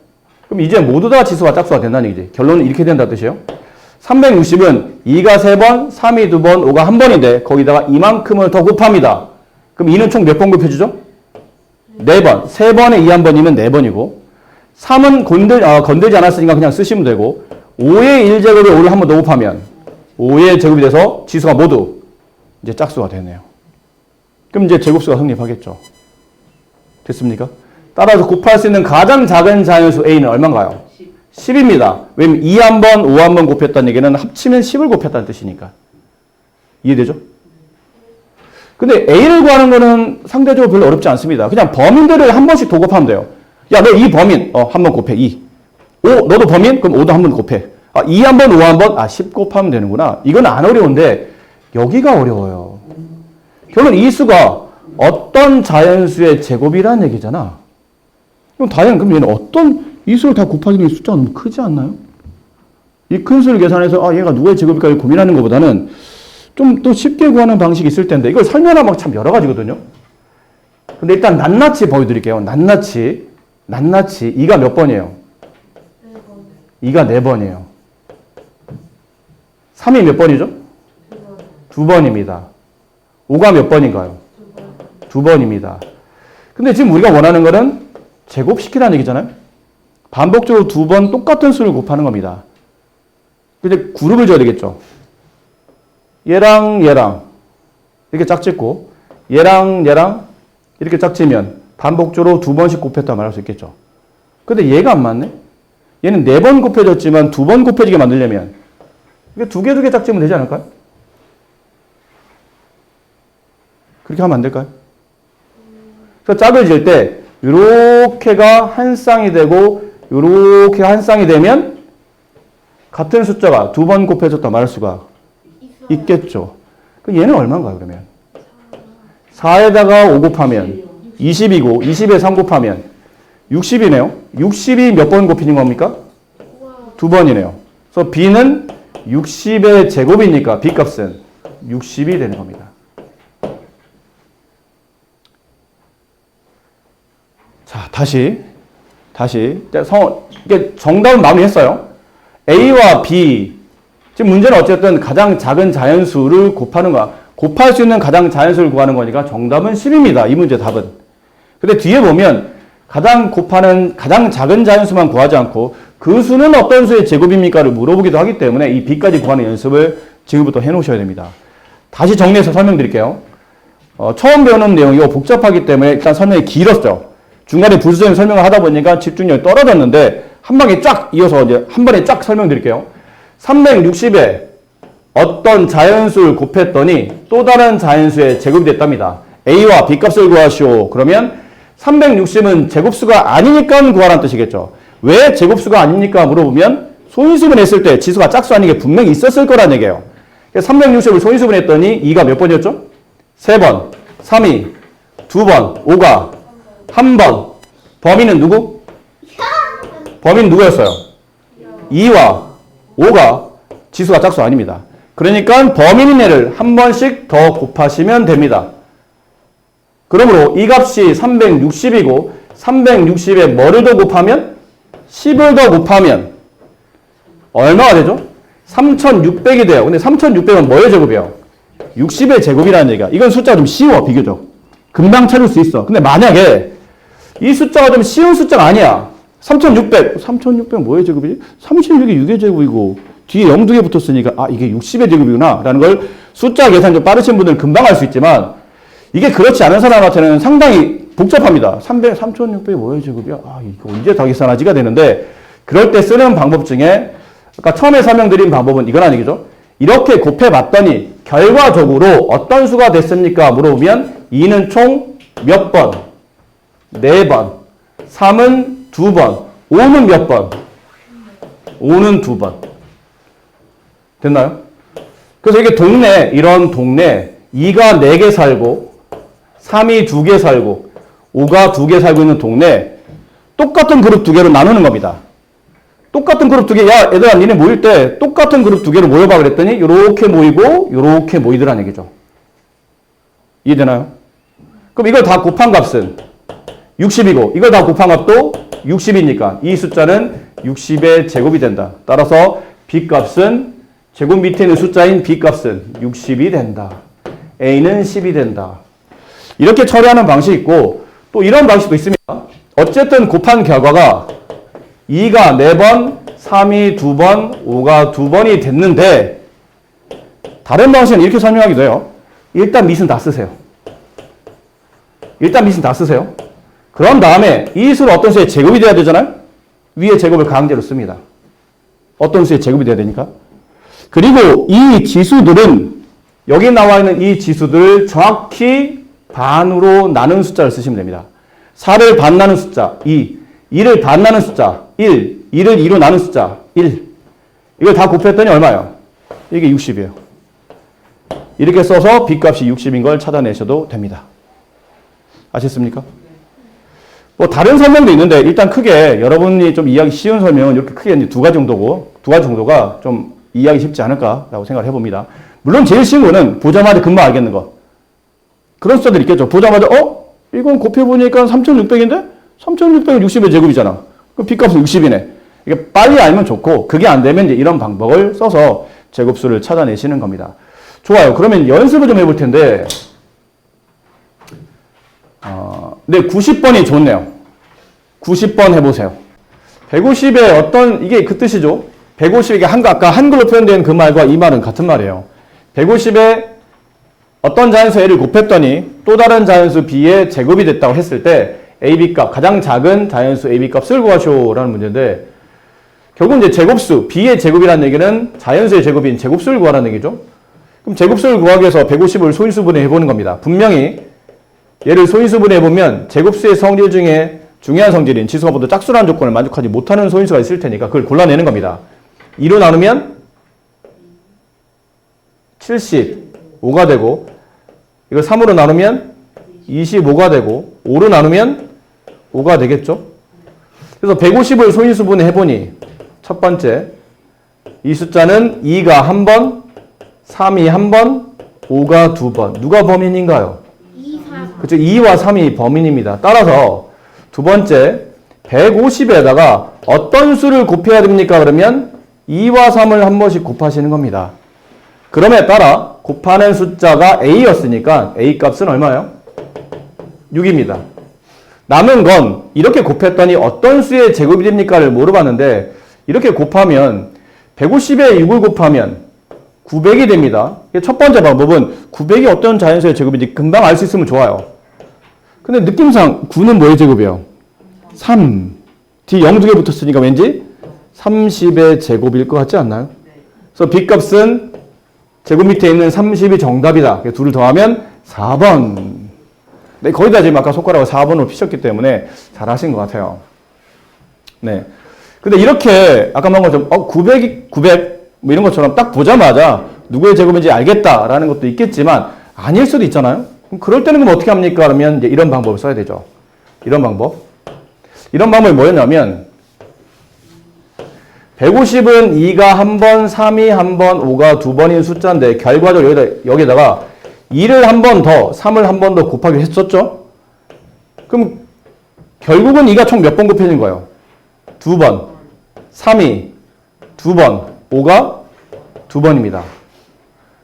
그럼 이제 모두 다 지수가 짝수가 된다는 얘기지. 결론은 이렇게 된다는 뜻이에요. 360은 2가 3번, 3이 2번, 5가 1번인데 거기다가 이만큼을 더 곱합니다. 그럼 2는 총 몇 번 곱해주죠? 4번. 3번에 2 한 번이면 4번이고 3은 건들지 않았으니까 그냥 쓰시면 되고 5의 1제곱에 5를 한 번 더 곱하면 5의 제곱이 돼서 지수가 모두 이제 짝수가 되네요. 그럼 이제 제곱수가 성립하겠죠. 됐습니까? 따라서 곱할 수 있는 가장 작은 자연수 A는 얼마인가요? 10입니다. 왜냐면 2 한 번, 5 한 번 곱했다는 얘기는 합치면 10을 곱했다는 뜻이니까. 이해되죠? 근데 A를 구하는 거는 상대적으로 별로 어렵지 않습니다. 그냥 범인들을 한 번씩 더 곱하면 돼요. 야, 너 이 범인, 한 번 곱해, 2. 5, 너도 범인? 그럼 5도 한 번 곱해. 2 한 번, 5 한 번? 10 곱하면 되는구나. 이건 안 어려운데, 여기가 어려워요. 결론 이 수가 어떤 자연수의 제곱이라는 얘기잖아. 그럼 얘는 어떤 이 수를 다 곱하기는 숫자가 너무 크지 않나요? 이 큰 수를 계산해서 얘가 누구의 제곱일까 고민하는 것보다는 좀 또 쉽게 구하는 방식이 있을 텐데 이걸 설명하면 참 여러 가지거든요. 근데 일단 낱낱이 보여드릴게요. 낱낱이 2가 몇 번이에요? 2가 4번이에요. 3이 몇 번이죠? 2번입니다. 5가 몇 번인가요? 2번입니다. 근데 지금 우리가 원하는 거는 제곱시키라는 얘기잖아요. 반복적으로 2번 똑같은 수를 곱하는 겁니다. 근데 그룹을 줘야 되겠죠. 얘랑 얘랑 이렇게 짝짓고 얘랑 얘랑 이렇게 짝지면 반복적으로 2번씩 곱했다 말할 수 있겠죠. 근데 얘가 안 맞네? 얘는 4번 곱해졌지만 2번 곱해지게 만들려면 이게 2개 짝지면 되지 않을까요? 그렇게 하면 안 될까요? 그래서 짝을 지을 때 이렇게가 한 쌍이 되고 이렇게 한 쌍이 되면 같은 숫자가 2번 곱해졌다 말할 수가 있겠죠. 그럼 얘는 얼마인가요, 그러면? 4에다가 5 곱하면 20이고 20에 3 곱하면 60이네요. 60이 몇 번 곱히는 겁니까? 2번이네요. 그래서 B는 60의 제곱이니까 B 값은 60이 되는 겁니다. 자, 다시 이게 정답은 마무리했어요. A와 B 지금 문제는 어쨌든 가장 작은 자연수를 곱하는 거야. 곱할 수 있는 가장 자연수를 구하는 거니까 정답은 10입니다. 이 문제 답은. 근데 뒤에 보면 가장 작은 자연수만 구하지 않고 그 수는 어떤 수의 제곱입니까를 물어보기도 하기 때문에 이 B까지 구하는 연습을 지금부터 해놓으셔야 됩니다. 다시 정리해서 설명드릴게요. 처음 배우는 내용이 복잡하기 때문에 일단 설명이 길었죠. 중간에 부수적인 설명을 하다 보니까 집중력이 떨어졌는데 한 방에 쫙 이어서 이제 한 번에 쫙 설명드릴게요. 360에 어떤 자연수를 곱했더니 또 다른 자연수의 제곱이 됐답니다. A와 B 값을 구하시오. 그러면 360은 제곱수가 아니니까 구하라는 뜻이겠죠. 왜 제곱수가 아닙니까? 물어보면 소인수분 했을 때 지수가 짝수 아닌 게 분명히 있었을 거란 얘기예요. 360을 소인수분 했더니 2가 몇 번이었죠? 3번, 3이 2번, 5가 1번. 범인은 누구? 범인은 누구였어요? 2와 5가 지수가 짝수 아닙니다. 그러니까 범인인 애를 한 번씩 더 곱하시면 됩니다. 그러므로 이 값이 360이고 360에 뭐를 더 곱하면? 10을 더 곱하면 얼마가 되죠? 3600이 돼요. 근데 3600은 뭐의 제곱이에요? 60의 제곱이라는 얘기야. 이건 숫자가 좀 쉬워, 비교적. 금방 찾을 수 있어. 근데 만약에 이 숫자가 좀 쉬운 숫자가 아니야. 3600 뭐의 제곱이지? 36이 6의 제곱이고 뒤에 0 2개 붙었으니까 아 이게 60의 제곱이구나 라는 걸 숫자 계산 좀 빠르신 분들은 금방 알 수 있지만 이게 그렇지 않은 사람한테는 상당히 복잡합니다. 3600이 뭐의 제곱이야? 아 이거 언제 다 계산하지가 되는데 그럴 때 쓰는 방법 중에 아까 처음에 설명드린 방법은 이건 아니겠죠? 이렇게 곱해봤더니 결과적으로 어떤 수가 됐습니까? 물어보면 2는 총 몇 번? 4번. 3은 2번. 5는 몇 번? 5는 2번. 됐나요? 그래서 이게 이런 동네 2가 4개 살고 3이 2개 살고 5가 2개 살고 있는 동네 똑같은 그룹 2개로 나누는 겁니다. 똑같은 그룹 2개, 야, 얘들아, 니네 모일 때 똑같은 그룹 2개로 모여봐 그랬더니 요렇게 모이고 요렇게 모이더란 얘기죠. 이해되나요? 그럼 이걸 다 곱한 값은 60이고 이걸 다 곱한 값도 60이니까 이 숫자는 60의 제곱이 된다. 따라서 B값은 제곱 밑에 있는 숫자인 B값은 60이 된다. A는 10이 된다. 이렇게 처리하는 방식이 있고 또 이런 방식도 있습니다. 어쨌든 곱한 결과가 2가 4번, 3이 2번, 5가 2번이 됐는데 다른 방식은 이렇게 설명하기도 해요. 일단 밑은 다 쓰세요. 그런 다음에 이 수를 어떤 수의 제곱이 돼야 되잖아요. 위에 제곱을 강제로 씁니다. 어떤 수의 제곱이 돼야 되니까. 그리고 이 지수들은 여기 나와 있는 이 지수들을 정확히 반으로 나눈 숫자를 쓰시면 됩니다. 4를 반 나눈 숫자 2, 2를 반 나눈 숫자 1, 2를 2로 나눈 숫자 1. 이걸 다 곱했더니 얼마예요? 이게 60이에요. 이렇게 써서 B값이 60인 걸 찾아내셔도 됩니다. 아셨습니까? 뭐 다른 설명도 있는데 일단 크게 여러분이 좀 이해하기 쉬운 설명은 이렇게 크게 이제 두 가지 정도가 좀 이해하기 쉽지 않을까라고 생각을 해봅니다. 물론 제일 쉬운 거는 보자마자 금방 알겠는 거. 그런 숫자들 있겠죠. 보자마자 이건 곱해보니까 3600인데 3600은 60의 제곱이잖아. 그럼 B값은 60이네. 이게 빨리 알면 좋고 그게 안 되면 이제 이런 방법을 써서 제곱수를 찾아내시는 겁니다. 좋아요. 그러면 연습을 좀 해볼 텐데 네, 90번이 좋네요. 90번 해보세요. 150에 이게 그 뜻이죠. 150에 아까 한글로 표현된 그 말과 이 말은 같은 말이에요. 150에 어떤 자연수 A를 곱했더니 또 다른 자연수 B의 제곱이 됐다고 했을 때 AB 값, 가장 작은 자연수 AB 값을 구하시오라는 문제인데 결국 이제 제곱수, B의 제곱이라는 얘기는 자연수의 제곱인 제곱수를 구하라는 얘기죠. 그럼 제곱수를 구하기 위해서 150을 소인수분해 해보는 겁니다. 분명히 얘를 소인수분해 해보면 제곱수의 성질 중에 중요한 성질인 지수가 모두 짝수라는 조건을 만족하지 못하는 소인수가 있을 테니까 그걸 골라내는 겁니다. 2로 나누면 75가 되고 이걸 3으로 나누면 25가 되고 5로 나누면 5가 되겠죠. 그래서 150을 소인수분해 해보니 첫 번째 이 숫자는 2가 한 번, 3이 한 번, 5가 두 번. 누가 범인인가요? 2, 4. 그렇죠. 2와 3이 범인입니다. 따라서 두 번째 150에다가 어떤 수를 곱해야 됩니까? 그러면 2와 3을 한 번씩 곱하시는 겁니다. 그럼에 따라 곱하는 숫자가 A였으니까 A 값은 얼마예요? 6입니다. 남은 건 이렇게 곱했더니 어떤 수의 제곱이 됩니까를 물어봤는데 이렇게 곱하면 150에 6을 곱하면 900이 됩니다. 첫 번째 방법은 900이 어떤 자연수의 제곱인지 금방 알 수 있으면 좋아요. 근데 느낌상 9는 뭐의 제곱이에요? 3. 뒤 0 2개 붙었으니까 왠지 30의 제곱일 것 같지 않나요? 그래서 B값은 제곱 밑에 있는 30이 정답이다. 둘을 더하면 4번. 네, 거의 다 지금 아까 손가락으로 4번으로 피셨기 때문에 잘 하신 것 같아요. 네. 근데 이렇게 아까 말한 것처럼 900 뭐 이런 것처럼 딱 보자마자 누구의 제곱인지 알겠다라는 것도 있겠지만 아닐 수도 있잖아요. 그럼 그럴 때는 그럼 어떻게 합니까? 그러면 이제 이런 방법을 써야 되죠. 이런 방법이 뭐였냐면 150은 2가 한 번, 3이 한 번, 5가 두 번인 숫자인데 결과적으로 여기다가 2를 한 번 더, 3을 한 번 더 곱하기 했었죠? 그럼 결국은 2가 총 몇 번 곱해진 거예요? 두 번. 3이 두 번, 5가 두 번입니다.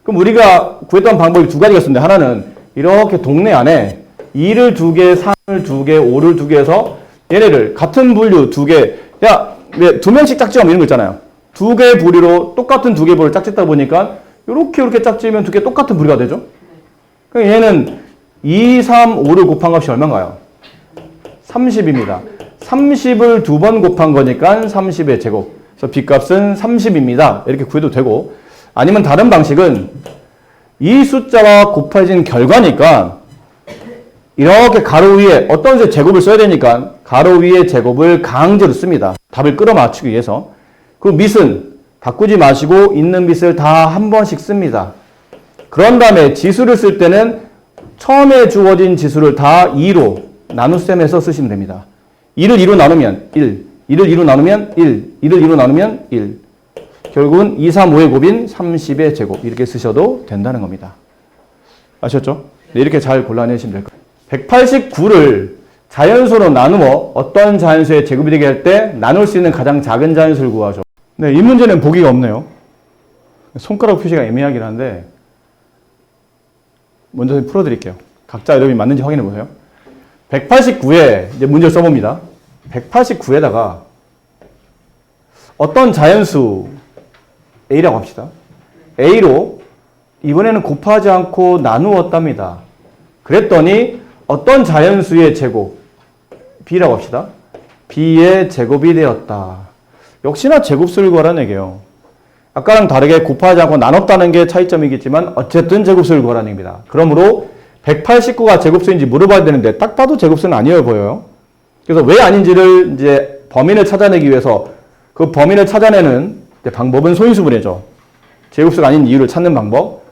그럼 우리가 구했던 방법이 두 가지가 있었는데 하나는 이렇게 동네 안에 2를 두 개, 3을 두 개, 5를 두 개 해서 얘네를 같은 분류 두 개, 야, 왜 두 명씩 짝지으면 이런 거 있잖아요. 두 개의 부리로 똑같은 두 개의 부리를 짝짓다 보니까 이렇게 짝지으면 두 개 똑같은 부리가 되죠. 그러니까 얘는 2, 3, 5를 곱한 값이 얼마인가요? 30입니다. 30을 두 번 곱한 거니까 30의 제곱. 그래서 B값은 30입니다. 이렇게 구해도 되고, 아니면 다른 방식은 이 숫자와 곱해진 결과니까 이렇게 가로 위에 어떤 제곱을 써야 되니까 가로 위에 제곱을 강제로 씁니다. 답을 끌어맞추기 위해서. 그 밑은 바꾸지 마시고 있는 밑을 다 한 번씩 씁니다. 그런 다음에 지수를 쓸 때는 처음에 주어진 지수를 다 2로 나눗셈해서 쓰시면 됩니다. 2를 2로 나누면 1, 2를 2로 나누면 1, 2를 2로 나누면 1. 결국은 2, 3, 5의 곱인 30의 제곱 이렇게 쓰셔도 된다는 겁니다. 아셨죠? 네, 이렇게 잘 골라내시면 될 거예요. 189를 자연수로 나누어 어떤 자연수의 제곱이 되게 할 때 나눌 수 있는 가장 작은 자연수를 구하죠. 네, 이 문제는 보기가 없네요. 손가락 표시가 애매하긴 한데 먼저 풀어드릴게요. 각자 이름이 맞는지 확인해 보세요. 189에 이제 문제를 써봅니다. 189에다가 어떤 자연수 A라고 합시다. A로 이번에는 곱하지 않고 나누었답니다. 그랬더니 어떤 자연수의 제곱 B라고 합시다. B의 제곱이 되었다. 역시나 제곱수를 구하라는 얘기예요. 아까랑 다르게 곱하지 않고 나눴다는 게 차이점이겠지만 어쨌든 제곱수를 구하라는 얘기입니다. 그러므로 189가 제곱수인지 물어봐야 되는데 딱 봐도 제곱수는 아니어 보여요. 그래서 왜 아닌지를 이제 범인을 찾아내기 위해서 그 범인을 찾아내는 방법은 소인수분해죠. 제곱수가 아닌 이유를 찾는 방법.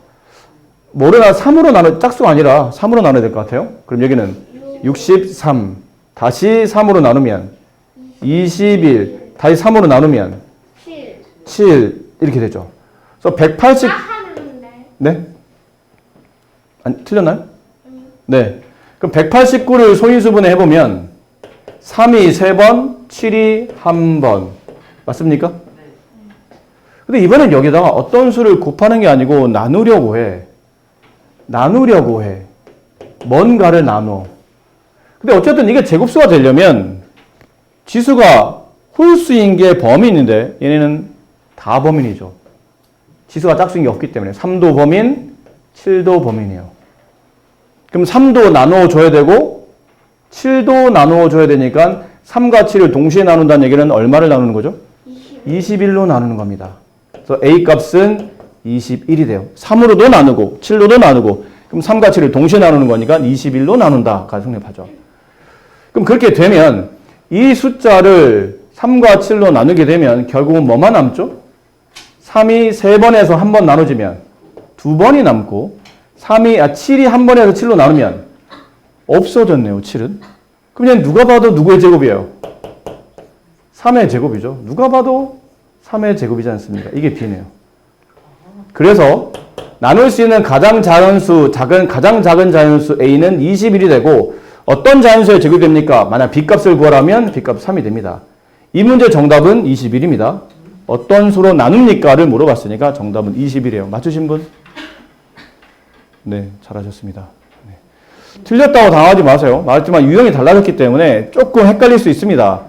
뭐래나 3으로 나눠, 짝수가 아니라 3으로 나눠야 될 것 같아요. 그럼 여기는 63, 다시 3으로 나누면 21, 다시 3으로 나누면 7, 이렇게 되죠. 그래서 180, 네? 아니, 틀렸나요? 네. 그럼 189를 소인수분해 해보면 3이 3번, 7이 1번. 맞습니까? 근데 이번엔 여기다가 어떤 수를 곱하는 게 아니고 나누려고 해. 나누려고 해. 뭔가를 나눠. 근데 어쨌든 이게 제곱수가 되려면 지수가 홀수인 게 범인인데 얘네는 다 범인이죠. 지수가 짝수인 게 없기 때문에 3도 범인, 7도 범인이에요. 그럼 3도 나누어 줘야 되고 7도 나누어 줘야 되니까 3과 7을 동시에 나눈다는 얘기는 얼마를 나누는 거죠? 21로 나누는 겁니다. 그래서 A 값은 21이 돼요. 3으로도 나누고 7로도 나누고 그럼 3과 7을 동시에 나누는 거니까 21로 나눈다가 성립하죠. 그럼 그렇게 되면 이 숫자를 3과 7로 나누게 되면 결국은 뭐만 남죠? 3이 3번에서 1번 나눠지면 2번이 남고 7이 1번에서 7로 나누면 없어졌네요. 7은. 그럼 얘는 누가 봐도 누구의 제곱이에요? 3의 제곱이죠. 누가 봐도 3의 제곱이지 않습니까? 이게 B네요. 그래서 나눌 수 있는 가장 작은 자연수 A는 21이 되고 어떤 자연수의 제곱이 됩니까? 만약 B값을 구하라면 B값 3이 됩니다. 이 문제 정답은 21입니다. 어떤 수로 나눕니까를 물어봤으니까 정답은 21이에요. 맞추신 분? 네, 잘하셨습니다. 네. 틀렸다고 당하지 마세요. 말했지만 유형이 달라졌기 때문에 조금 헷갈릴 수 있습니다.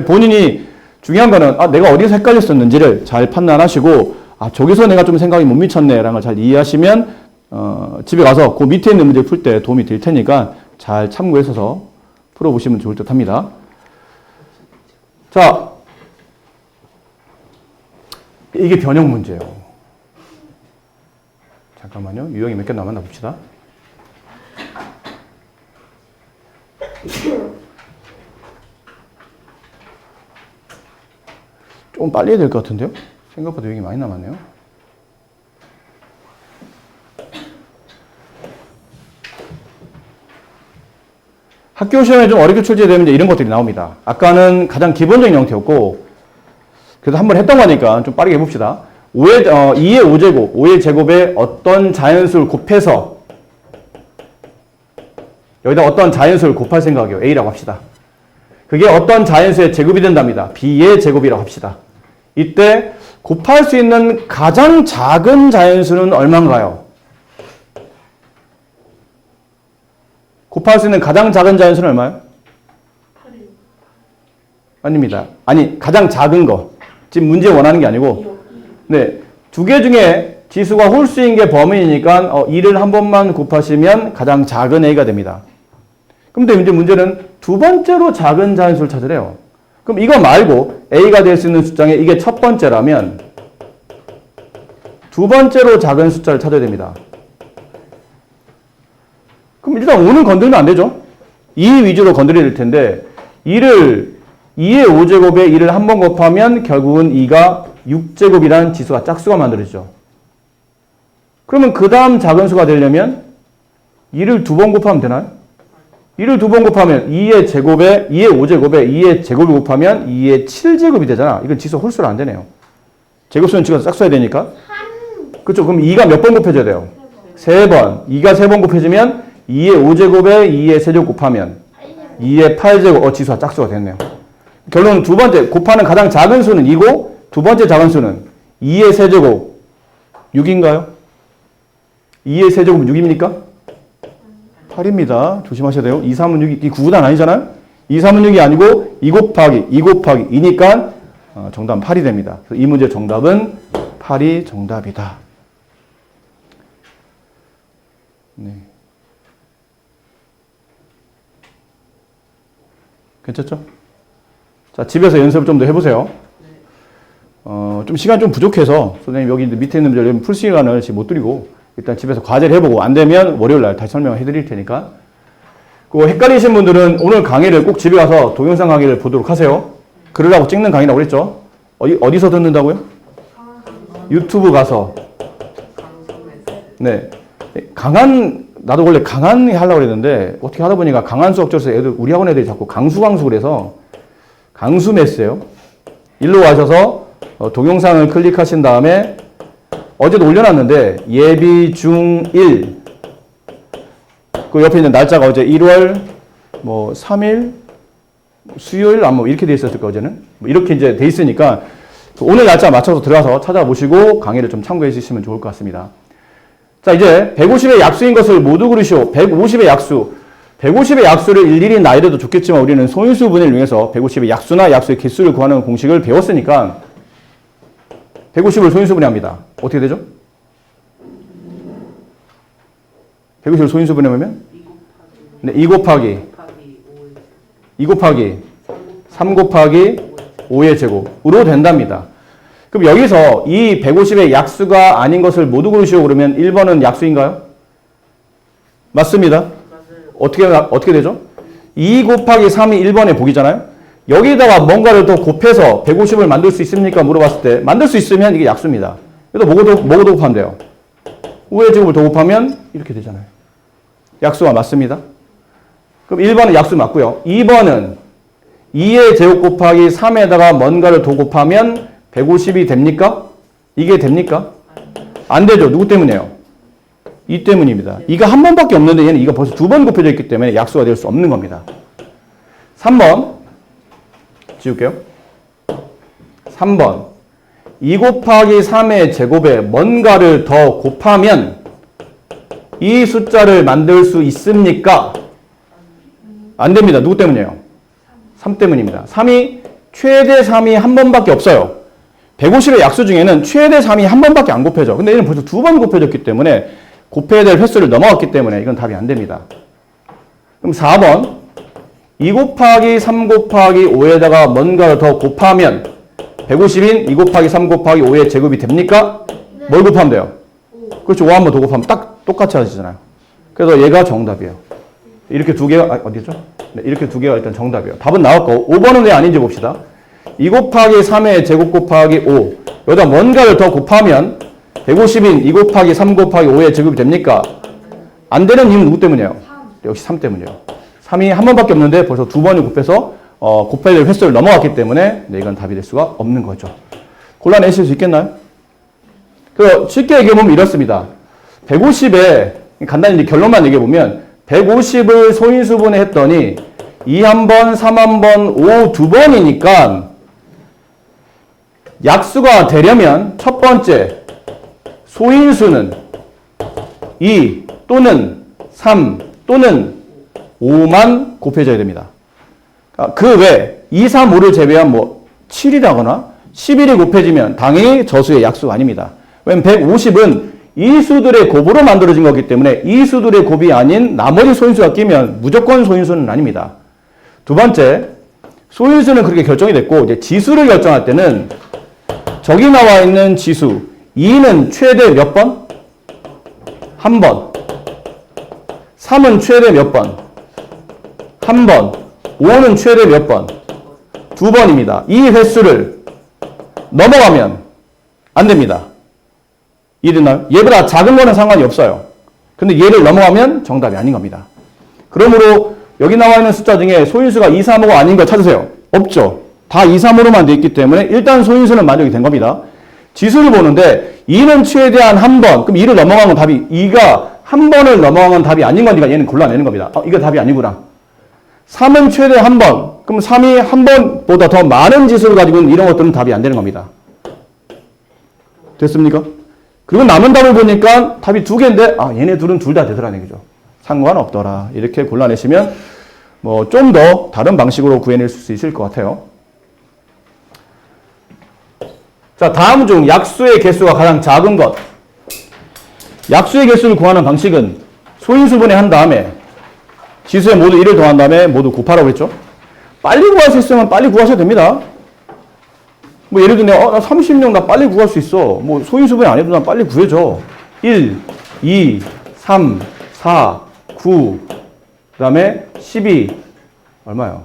본인이 중요한 거는 내가 어디서 헷갈렸었는지를 잘 판단하시고 저기서 내가 좀 생각이 못 미쳤네 라는 걸 잘 이해하시면 집에 가서 그 밑에 있는 문제 풀 때 도움이 될 테니까 잘 참고해서 풀어보시면 좋을 듯 합니다. 자, 이게 변형 문제예요. 잠깐만요. 유형이 몇 개 남았나 봅시다. 좀 빨리 해야 될 것 같은데요? 생각보다 유형이 많이 남았네요. 학교 시험에 좀 어렵게 출제되면 이제 이런 것들이 나옵니다. 아까는 가장 기본적인 형태였고, 그래도 한 번 했던 거니까 좀 빠르게 해봅시다. 2의 5제곱, 5의 제곱에 어떤 자연수를 곱해서 여기다 어떤 자연수를 곱할 생각이에요. A라고 합시다. 그게 어떤 자연수의 제곱이 된답니다. B의 제곱이라고 합시다. 이때 곱할 수 있는 가장 작은 자연수는 얼마인가요? 곱할 수 있는 가장 작은 자연수는 얼마예요? 8이요. 아닙니다. 아니, 가장 작은 거. 지금 문제 원하는 게 아니고, 네, 두 개 중에 지수가 홀수인 게 범위이니까 2를 한 번만 곱하시면 가장 작은 A가 됩니다. 그런데 이제 문제는 두 번째로 작은 자연수를 찾으래요. 그럼 이거 말고 A가 될 수 있는 숫자에 이게 첫 번째라면 두 번째로 작은 숫자를 찾아야 됩니다. 그럼 일단 5는 건들면 안 되죠. 2 위주로 건드려야 될 텐데 2의 5제곱에 2를 한 번 곱하면 결국은 2가 6제곱이라는 지수가 짝수가 만들어지죠. 그러면 그 다음 작은 수가 되려면 2를 두 번 곱하면 되나요? 2를 두 번 곱하면 2의 5제곱에 2의 제곱을 곱하면 2의 7제곱이 되잖아. 이건 지수 홀수로 안 되네요. 제곱수는 지금 짝수야 되니까. 그렇죠. 그럼 2가 몇 번 곱해져야 돼요? 3번. 2가 3번 곱해지면 2의 5제곱에 2의 세제곱 곱하면 2의 8제곱. 지수가 짝수가 됐네요. 결론은 두 번째 곱하는 가장 작은 수는 2고 두 번째 작은 수는 2의 세제곱 6인가요? 2의 세제곱은 6입니까? 8입니다. 조심하셔야 돼요. 2, 3은 6이 9구단 아니잖아요? 2, 3은 6이 아니고 2 곱하기 2니까 정답은 8이 됩니다. 그래서 이 문제 정답은 8이 정답이다. 네. 괜찮죠? 자, 집에서 연습을 좀 더 해보세요. 좀 시간 좀 부족해서 선생님 여기 밑에 있는 분들 풀 시간을 지금 못 드리고 일단 집에서 과제를 해보고 안 되면 월요일 날 다시 설명해 드릴 테니까. 그 헷갈리신 분들은 오늘 강의를 꼭 집에 가서 동영상 강의를 보도록 하세요. 그러려고 찍는 강의라고 그랬죠? 어디서 듣는다고요? 유튜브 가서. 네. 나도 원래 강한 하려고 그랬는데 어떻게 하다 보니까 강한 수학적에서 우리 학원 애들이 자꾸 강수 그래서 강수 매스예요. 일로 와셔서 동영상을 클릭하신 다음에 어제도 올려놨는데 예비 중1 그 옆에 있는 날짜가 어제 1월 3일 수요일 이렇게 돼 있었을 거 어제는 이렇게 이제 돼 있으니까 오늘 날짜 맞춰서 들어가서 찾아보시고 강의를 좀 참고해 주시면 좋을 것 같습니다. 자, 이제 150의 약수인 것을 모두 그리시오. 150의 약수. 150의 약수를 일일이 나열해도 좋겠지만 우리는 소인수 분해를 이용해서 150의 약수나 약수의 개수를 구하는 공식을 배웠으니까 150을 소인수 분해합니다. 어떻게 되죠? 150을 소인수 분해하면? 네, 2 곱하기 3 곱하기 5의 제곱으로 된답니다. 그럼 여기서 이 150의 약수가 아닌 것을 모두 고르시오 그러면 1번은 약수인가요? 맞습니다. 어떻게 되죠? 2 곱하기 3이 1번의 복이잖아요. 여기다가 뭔가를 더 곱해서 150을 만들 수 있습니까? 물어봤을 때 만들 수 있으면 이게 약수입니다. 그래서 뭐고 더 곱하면 돼요? 5의 제곱을 더 곱하면 이렇게 되잖아요. 약수가 맞습니다. 그럼 1번은 약수 맞고요. 2번은 2의 제곱 곱하기 3에다가 뭔가를 더 곱하면 150이 됩니까? 이게 됩니까? 안 되죠. 누구 때문이에요? 2 때문입니다. 2가 한 번밖에 없는데 얘는 2가 벌써 두 번 곱해져 있기 때문에 약수가 될 수 없는 겁니다. 3번 지울게요. 3번 2 곱하기 3의 제곱에 뭔가를 더 곱하면 이 숫자를 만들 수 있습니까? 안 됩니다. 누구 때문이에요? 3 때문입니다. 3이 최대 3이 한 번밖에 없어요. 150의 약수 중에는 최대 3이 한 번밖에 안 곱해져. 근데 얘는 벌써 두 번 곱해졌기 때문에 곱해야 될 횟수를 넘어갔기 때문에 이건 답이 안 됩니다. 그럼 4번 2 곱하기 3 곱하기 5에다가 뭔가를 더 곱하면 150인 2 곱하기 3 곱하기 5의 제곱이 됩니까? 네. 뭘 곱하면 돼요? 그렇죠. 5 한 번 더 곱하면 딱 똑같이 하시잖아요. 그래서 얘가 정답이에요. 이렇게 두 개가 어디죠? 네, 이렇게 두 개가 일단 정답이에요. 답은 나왔고 5번은 왜 아닌지 봅시다. 2 곱하기 3의 제곱 곱하기 5 여기다 뭔가를 더 곱하면 150인 2 곱하기 3 곱하기 5의 제곱이 됩니까? 안 되는 이유는 누구 때문이에요? 역시 3 때문이에요. 3이 한 번밖에 없는데 벌써 두 번을 곱해서 곱해야 될 횟수를 넘어갔기 때문에 네, 이건 답이 될 수가 없는 거죠. 골라내실 수 있겠나요? 그 쉽게 얘기해보면 이렇습니다. 150에 간단히 이제 결론만 얘기해보면 150을 소인수분해 했더니 2 한 번, 3 한 번, 5 두 번이니까 약수가 되려면 첫 번째 소인수는 2 또는 3 또는 5만 곱해져야 됩니다. 그 외 2, 3, 5를 제외한 뭐 7이라거나 11이 곱해지면 당연히 저수의 약수가 아닙니다. 왜냐면 150은 이 수들의 곱으로 만들어진 거기 때문에 이 수들의 곱이 아닌 나머지 소인수가 끼면 무조건 소인수는 아닙니다. 두 번째, 소인수는 그렇게 결정이 됐고 이제 지수를 결정할 때는 저기 나와 있는 지수 2는 최대 몇 번? 한 번. 3은 최대 몇 번? 한 번. 5는 최대 몇 번? 두 번입니다. 이 횟수를 넘어가면 안 됩니다. 이해됐나요? 얘보다 작은 거는 상관이 없어요. 근데 얘를 넘어가면 정답이 아닌 겁니다. 그러므로 여기 나와 있는 숫자 중에 소인수가 2, 3, 5 아닌 거 찾으세요. 없죠. 다 2, 3, 5로만 되어 있기 때문에 일단 소인수는 만족이 된 겁니다. 지수를 보는데 2는 최대한 한 번. 그럼 2를 넘어간 건 답이 2가 한 번을 넘어간 건 답이 아닌 거니까 얘는 골라내는 겁니다. 이거 답이 아니구나. 3은 최대 한 번. 그럼 3이 한 번보다 더 많은 지수를 가지고는 이런 것들은 답이 안 되는 겁니다. 됐습니까? 그리고 남은 답을 보니까 답이 두 개인데 얘네 둘은 둘 다 되더라는 얘기죠. 상관없더라. 이렇게 골라내시면 뭐 좀 더 다른 방식으로 구해낼 수 있을 것 같아요. 자, 다음 중 약수의 개수가 가장 작은 것. 약수의 개수를 구하는 방식은 소인수분해 한 다음에 지수에 모두 1을 더한 다음에 모두 곱하라고 했죠. 빨리 구할 수 있으면 빨리 구하셔도 됩니다. 뭐 예를 들면 나 30명 나 빨리 구할 수 있어. 뭐 소인수분해 안 해도 난 빨리 구해줘. 1, 2, 3, 4, 9, 그 다음에 12, 얼마요?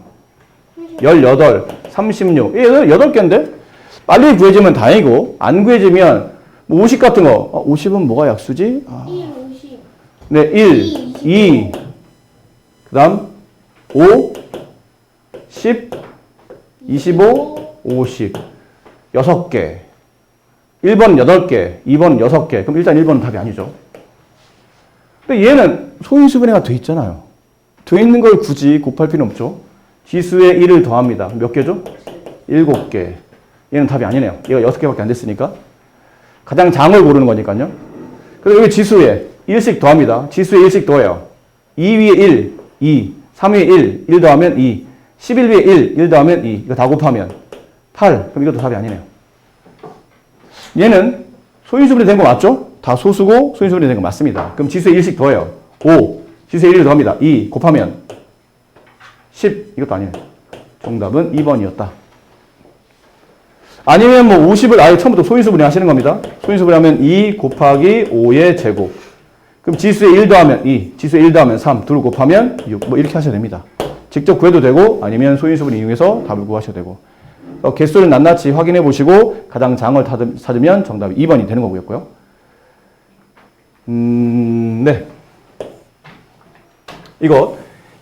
18, 36, 8개인데? 빨리 구해지면 다행이고 안 구해지면 뭐 50 같은 거 50은 뭐가 약수지? 1, 50. 네, 1, 2, 그 다음 5, 10, 25, 50 6개 1번 8개 2번 6개 그럼 일단 1번은 답이 아니죠. 근데 얘는 소인수분해가 돼 있잖아요. 돼 있는 걸 굳이 곱할 필요는 없죠. 지수에 1을 더합니다. 몇 개죠? 7개. 얘는 답이 아니네요. 얘가 6개밖에 안 됐으니까. 가장 작은 걸 고르는 거니까요. 그리고 여기 지수에 1씩 더합니다. 지수에 1씩 더해요. 2 위에 1, 2. 3 위에 1, 1 더하면 2. 11 위에 1, 1 더하면 2. 이거 다 곱하면 8. 그럼 이것도 답이 아니네요. 얘는 소인수분해 된 거 맞죠? 다 소수고 소인수분해 된 거 맞습니다. 그럼 지수에 1씩 더해요. 5. 지수에 1을 더합니다. 2. 곱하면 10. 이것도 아니네요. 정답은 2번이었다. 아니면 뭐 50을 아예 처음부터 소인수분해 하시는 겁니다. 소인수분해 하면 2 곱하기 5의 제곱. 그럼 지수에 1 더하면 2, 지수에 1 더하면 3, 둘 곱하면 6. 뭐 이렇게 하셔도 됩니다. 직접 구해도 되고 아니면 소인수분해 이용해서 답을 구하셔도 되고. 개수를 낱낱이 확인해 보시고 가장 작은 걸 찾으면 정답이 2번이 되는 거고요. 네. 이거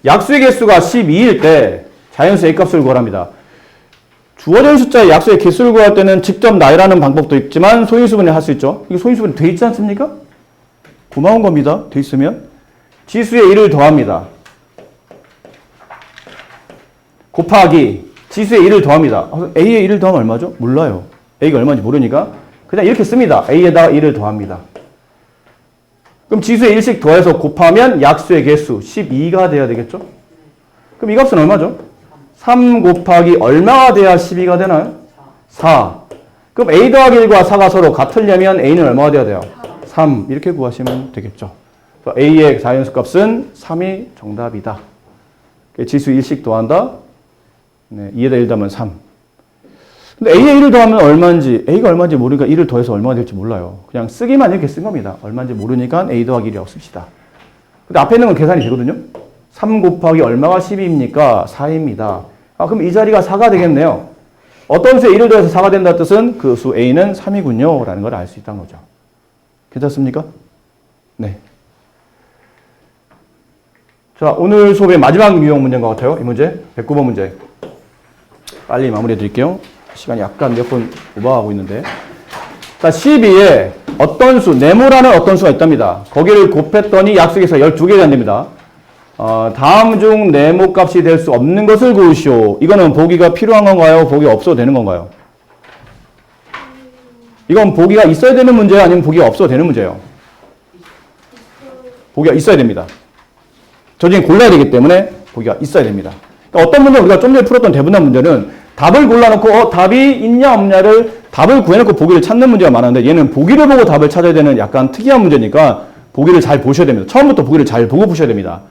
약수의 개수가 12일 때 자연수 A값을 구하랍니다. 주어진 숫자의 약수의 개수를 구할 때는 직접 나열하는 방법도 있지만 소인수분해 할 수 있죠. 이게 소인수분해 돼 있지 않습니까? 고마운 겁니다. 돼 있으면. 지수에 1을 더합니다. 곱하기 지수에 1을 더합니다. A에 1을 더하면 얼마죠? 몰라요. A가 얼마인지 모르니까 그냥 이렇게 씁니다. A에다가 1을 더합니다. 그럼 지수에 1씩 더해서 곱하면 약수의 개수 12가 돼야 되겠죠? 그럼 이 값은 얼마죠? 3 곱하기 얼마가 돼야 12가 되나요? 4. 그럼 A 더하기 1과 4가 서로 같으려면 A는 얼마가 돼야 돼요? 3. 이렇게 구하시면 되겠죠. A의 자연수 값은 3이 정답이다. 지수 1씩 더한다. 네, 2에다 1 더하면 3. 근데 A에 1을 더하면 얼마인지, A가 얼마인지 모르니까 1을 더해서 얼마가 될지 몰라요. 그냥 쓰기만 이렇게 쓴 겁니다. 얼마인지 모르니까 A 더하기 1이라고 씁시다. 근데 앞에 있는 건 계산이 되거든요. 3 곱하기 얼마가 12입니까? 4입니다. 그럼 이 자리가 4가 되겠네요. 어떤 수에 1을 더해서 4가 된다는 뜻은 그 수 A는 3이군요. 라는 걸 알 수 있다는 거죠. 괜찮습니까? 네. 자, 오늘 수업의 마지막 유형 문제인 것 같아요. 이 문제, 109번 문제. 빨리 마무리해 드릴게요. 시간이 약간 몇 번 오버하고 있는데. 자, 12에 어떤 수, 네모라는 어떤 수가 있답니다. 거기를 곱했더니 약속에서 12개가 됩니다. 다음 중 네모 값이 될 수 없는 것을 고르시오. 이거는 보기가 필요한 건가요? 보기가 없어도 되는 건가요? 이건 보기가 있어야 되는 문제예요? 아니면 보기가 없어도 되는 문제예요? 보기가 있어야 됩니다. 저 중에 골라야 되기 때문에 보기가 있어야 됩니다. 그러니까 어떤 문제는 우리가 좀 전에 풀었던 대부분의 문제는 답을 골라놓고 답이 있냐 없냐를 답을 구해놓고 보기를 찾는 문제가 많은데 얘는 보기를 보고 답을 찾아야 되는 약간 특이한 문제니까 보기를 잘 보셔야 됩니다. 처음부터 보기를 잘 보고 푸셔야 됩니다.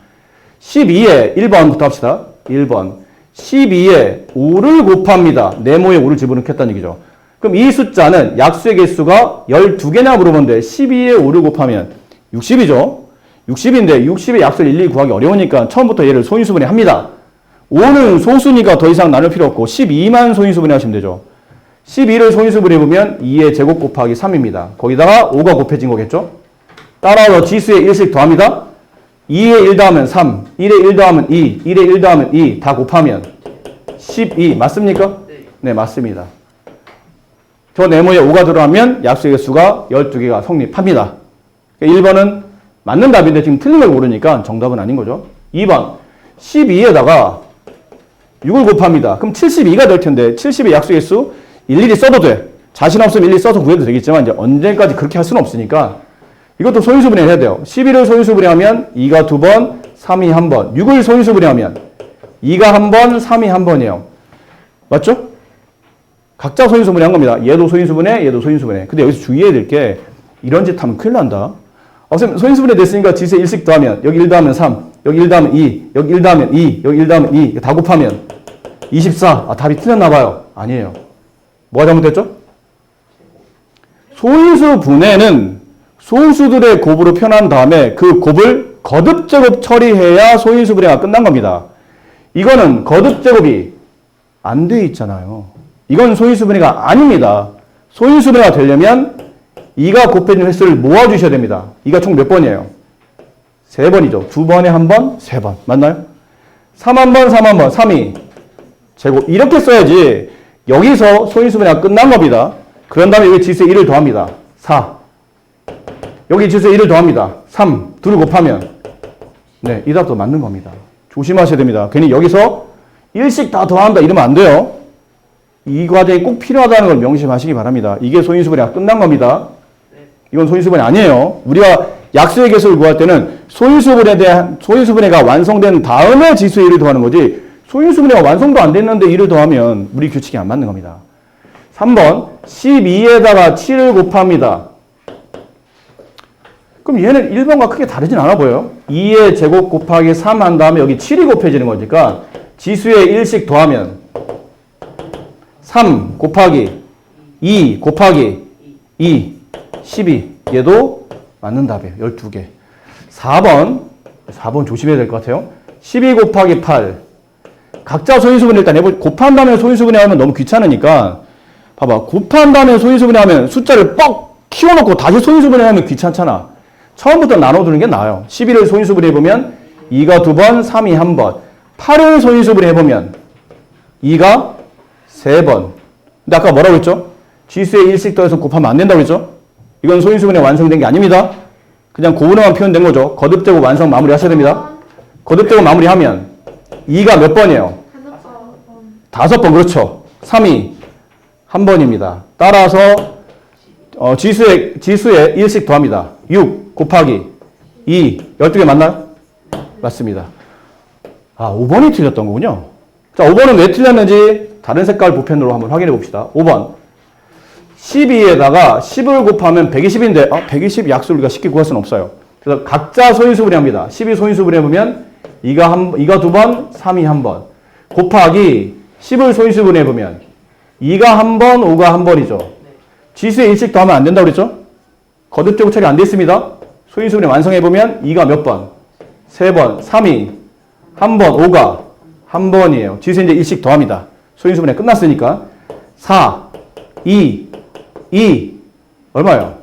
12에 1번부터 합시다. 1번. 12에 5를 곱합니다. 네모에 5를 집어넣겠다는 얘기죠. 그럼 이 숫자는 약수의 개수가 12개나 물어보는데 12에 5를 곱하면 60이죠. 60인데 60의 약수를 일일이 구하기 어려우니까 처음부터 얘를 소인수분해 합니다. 5는 소수니까 더 이상 나눌 필요 없고 12만 소인수분해 하시면 되죠. 12를 소인수분해 보면 2의 제곱 곱하기 3입니다. 거기다가 5가 곱해진 거겠죠. 따라서 지수에 1씩 더합니다. 2에 1 더하면 3, 1에 1 더하면 2, 1에 1 더하면 2 다 곱하면 12 맞습니까? 네, 맞습니다. 저 네모에 5가 들어가면 약수의 개수가 12개가 성립합니다. 1번은 맞는 답인데 지금 틀린 걸 모르니까 정답은 아닌 거죠. 2번 12에다가 6을 곱합니다. 그럼 72가 될 텐데 70의 약수의 개수 일일이 써도 돼. 자신 없으면 일일이 써서 구해도 되겠지만 이제 언제까지 그렇게 할 수는 없으니까 이것도 소인수분해 해야 돼요. 11을 소인수분해하면 2가 2번, 3이 1번. 6을 소인수분해하면 2가 1번, 3이 1번이에요. 맞죠? 각자 소인수분해한 겁니다. 얘도 소인수분해, 얘도 소인수분해. 근데 여기서 주의해야 될 게 이런 짓 하면 큰일 난다. 선생님 소인수분해 됐으니까 지수에 1씩 더하면 여기 1 더하면 3, 여기 1 더하면 2, 여기 1 더하면 2, 여기 1 더하면 2 다 곱하면 24. 답이 틀렸나 봐요. 아니에요. 뭐가 잘못됐죠? 소인수분해는 소수들의 곱으로 표현한 다음에 그 곱을 거듭제곱 처리해야 소인수분해가 끝난 겁니다. 이거는 거듭제곱이 안 돼 있잖아요. 이건 소인수분해가 아닙니다. 소인수분해가 되려면 2가 곱해진 횟수를 모아주셔야 됩니다. 2가 총 몇 번이에요? 3번이죠. 2번에 1번, 3번. 맞나요? 3 1번, 3 1번, 3이 제곱. 이렇게 써야지 여기서 소인수분해가 끝난 겁니다. 그런 다음에 여기 지수에 1을 더합니다. 4. 여기 지수에 1을 더합니다. 3. 2를 곱하면 네, 이 답도 맞는 겁니다. 조심하셔야 됩니다. 괜히 여기서 1씩 다 더한다 이러면 안 돼요. 이 과정이 꼭 필요하다는 걸 명심하시기 바랍니다. 이게 소인수분해가 끝난 겁니다. 이건 소인수분해 아니에요. 우리가 약수의 개수를 구할 때는 소인수분해가 완성된 다음에 지수에 1을 더하는 거지 소인수분해가 완성도 안 됐는데 1을 더하면 우리 규칙이 안 맞는 겁니다. 3번 12에다가 7을 곱합니다. 그럼 얘는 1번과 크게 다르진 않아 보여요. 2의 제곱 곱하기 3 한 다음에 여기 7이 곱해지는 거니까 지수에 1씩 더하면 3 곱하기 2 곱하기 2 12 얘도 맞는 답이에요. 12개. 4번 조심해야 될 것 같아요. 12 곱하기 8 각자 소인수분해 일단 해보 곱한 다음에 소인수분해 하면 너무 귀찮으니까 봐봐. 곱한 다음에 소인수분해 하면 숫자를 뻑 키워놓고 다시 소인수분해 하면 귀찮잖아. 처음부터 나눠두는 게 나아요. 11을 소인수분해 해보면 2가 2번, 3이 1번. 8을 소인수분해 해보면 2가 3번. 근데 아까 뭐라고 했죠? 지수에 1씩 더해서 곱하면 안 된다고 했죠? 이건 소인수분해 완성된 게 아닙니다. 그냥 고분해만 표현된 거죠. 거듭제곱 완성 마무리 하셔야 됩니다. 거듭제곱 마무리하면 2가 몇 번이에요? 5번. 그렇죠. 3이 1번입니다. 따라서 지수에 1씩 더합니다. 6 곱하기 2 12개 맞나요? 맞습니다. 5번이 틀렸던 거군요. 자, 5번은 왜 틀렸는지 다른 색깔 보편으로 한번 확인해 봅시다. 5번 12에다가 10을 곱하면 120인데 120 약수를 우리가 쉽게 구할 수는 없어요. 그래서 각자 소인수분해 합니다. 12 소인수분해 보면 2가 2번, 3이 1번. 곱하기 10을 소인수분해 보면 2가 1번, 5가 1번이죠. 지수에 1씩 더하면 안 된다고 그랬죠? 거듭제곱 처리 안 됐습니다. 소인수분해 완성해 보면 2가 몇 번? 3번, 3이 1번, 5가 1번이에요. 지수에 이제 1씩 더합니다. 소인수분해 끝났으니까 4, 2 얼마예요?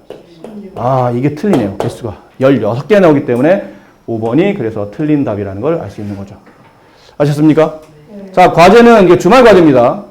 이게 틀리네요. 개수가 16개 나오기 때문에 5번이 그래서 틀린 답이라는 걸 알 수 있는 거죠. 아셨습니까? 자, 과제는 이게 주말 과제입니다.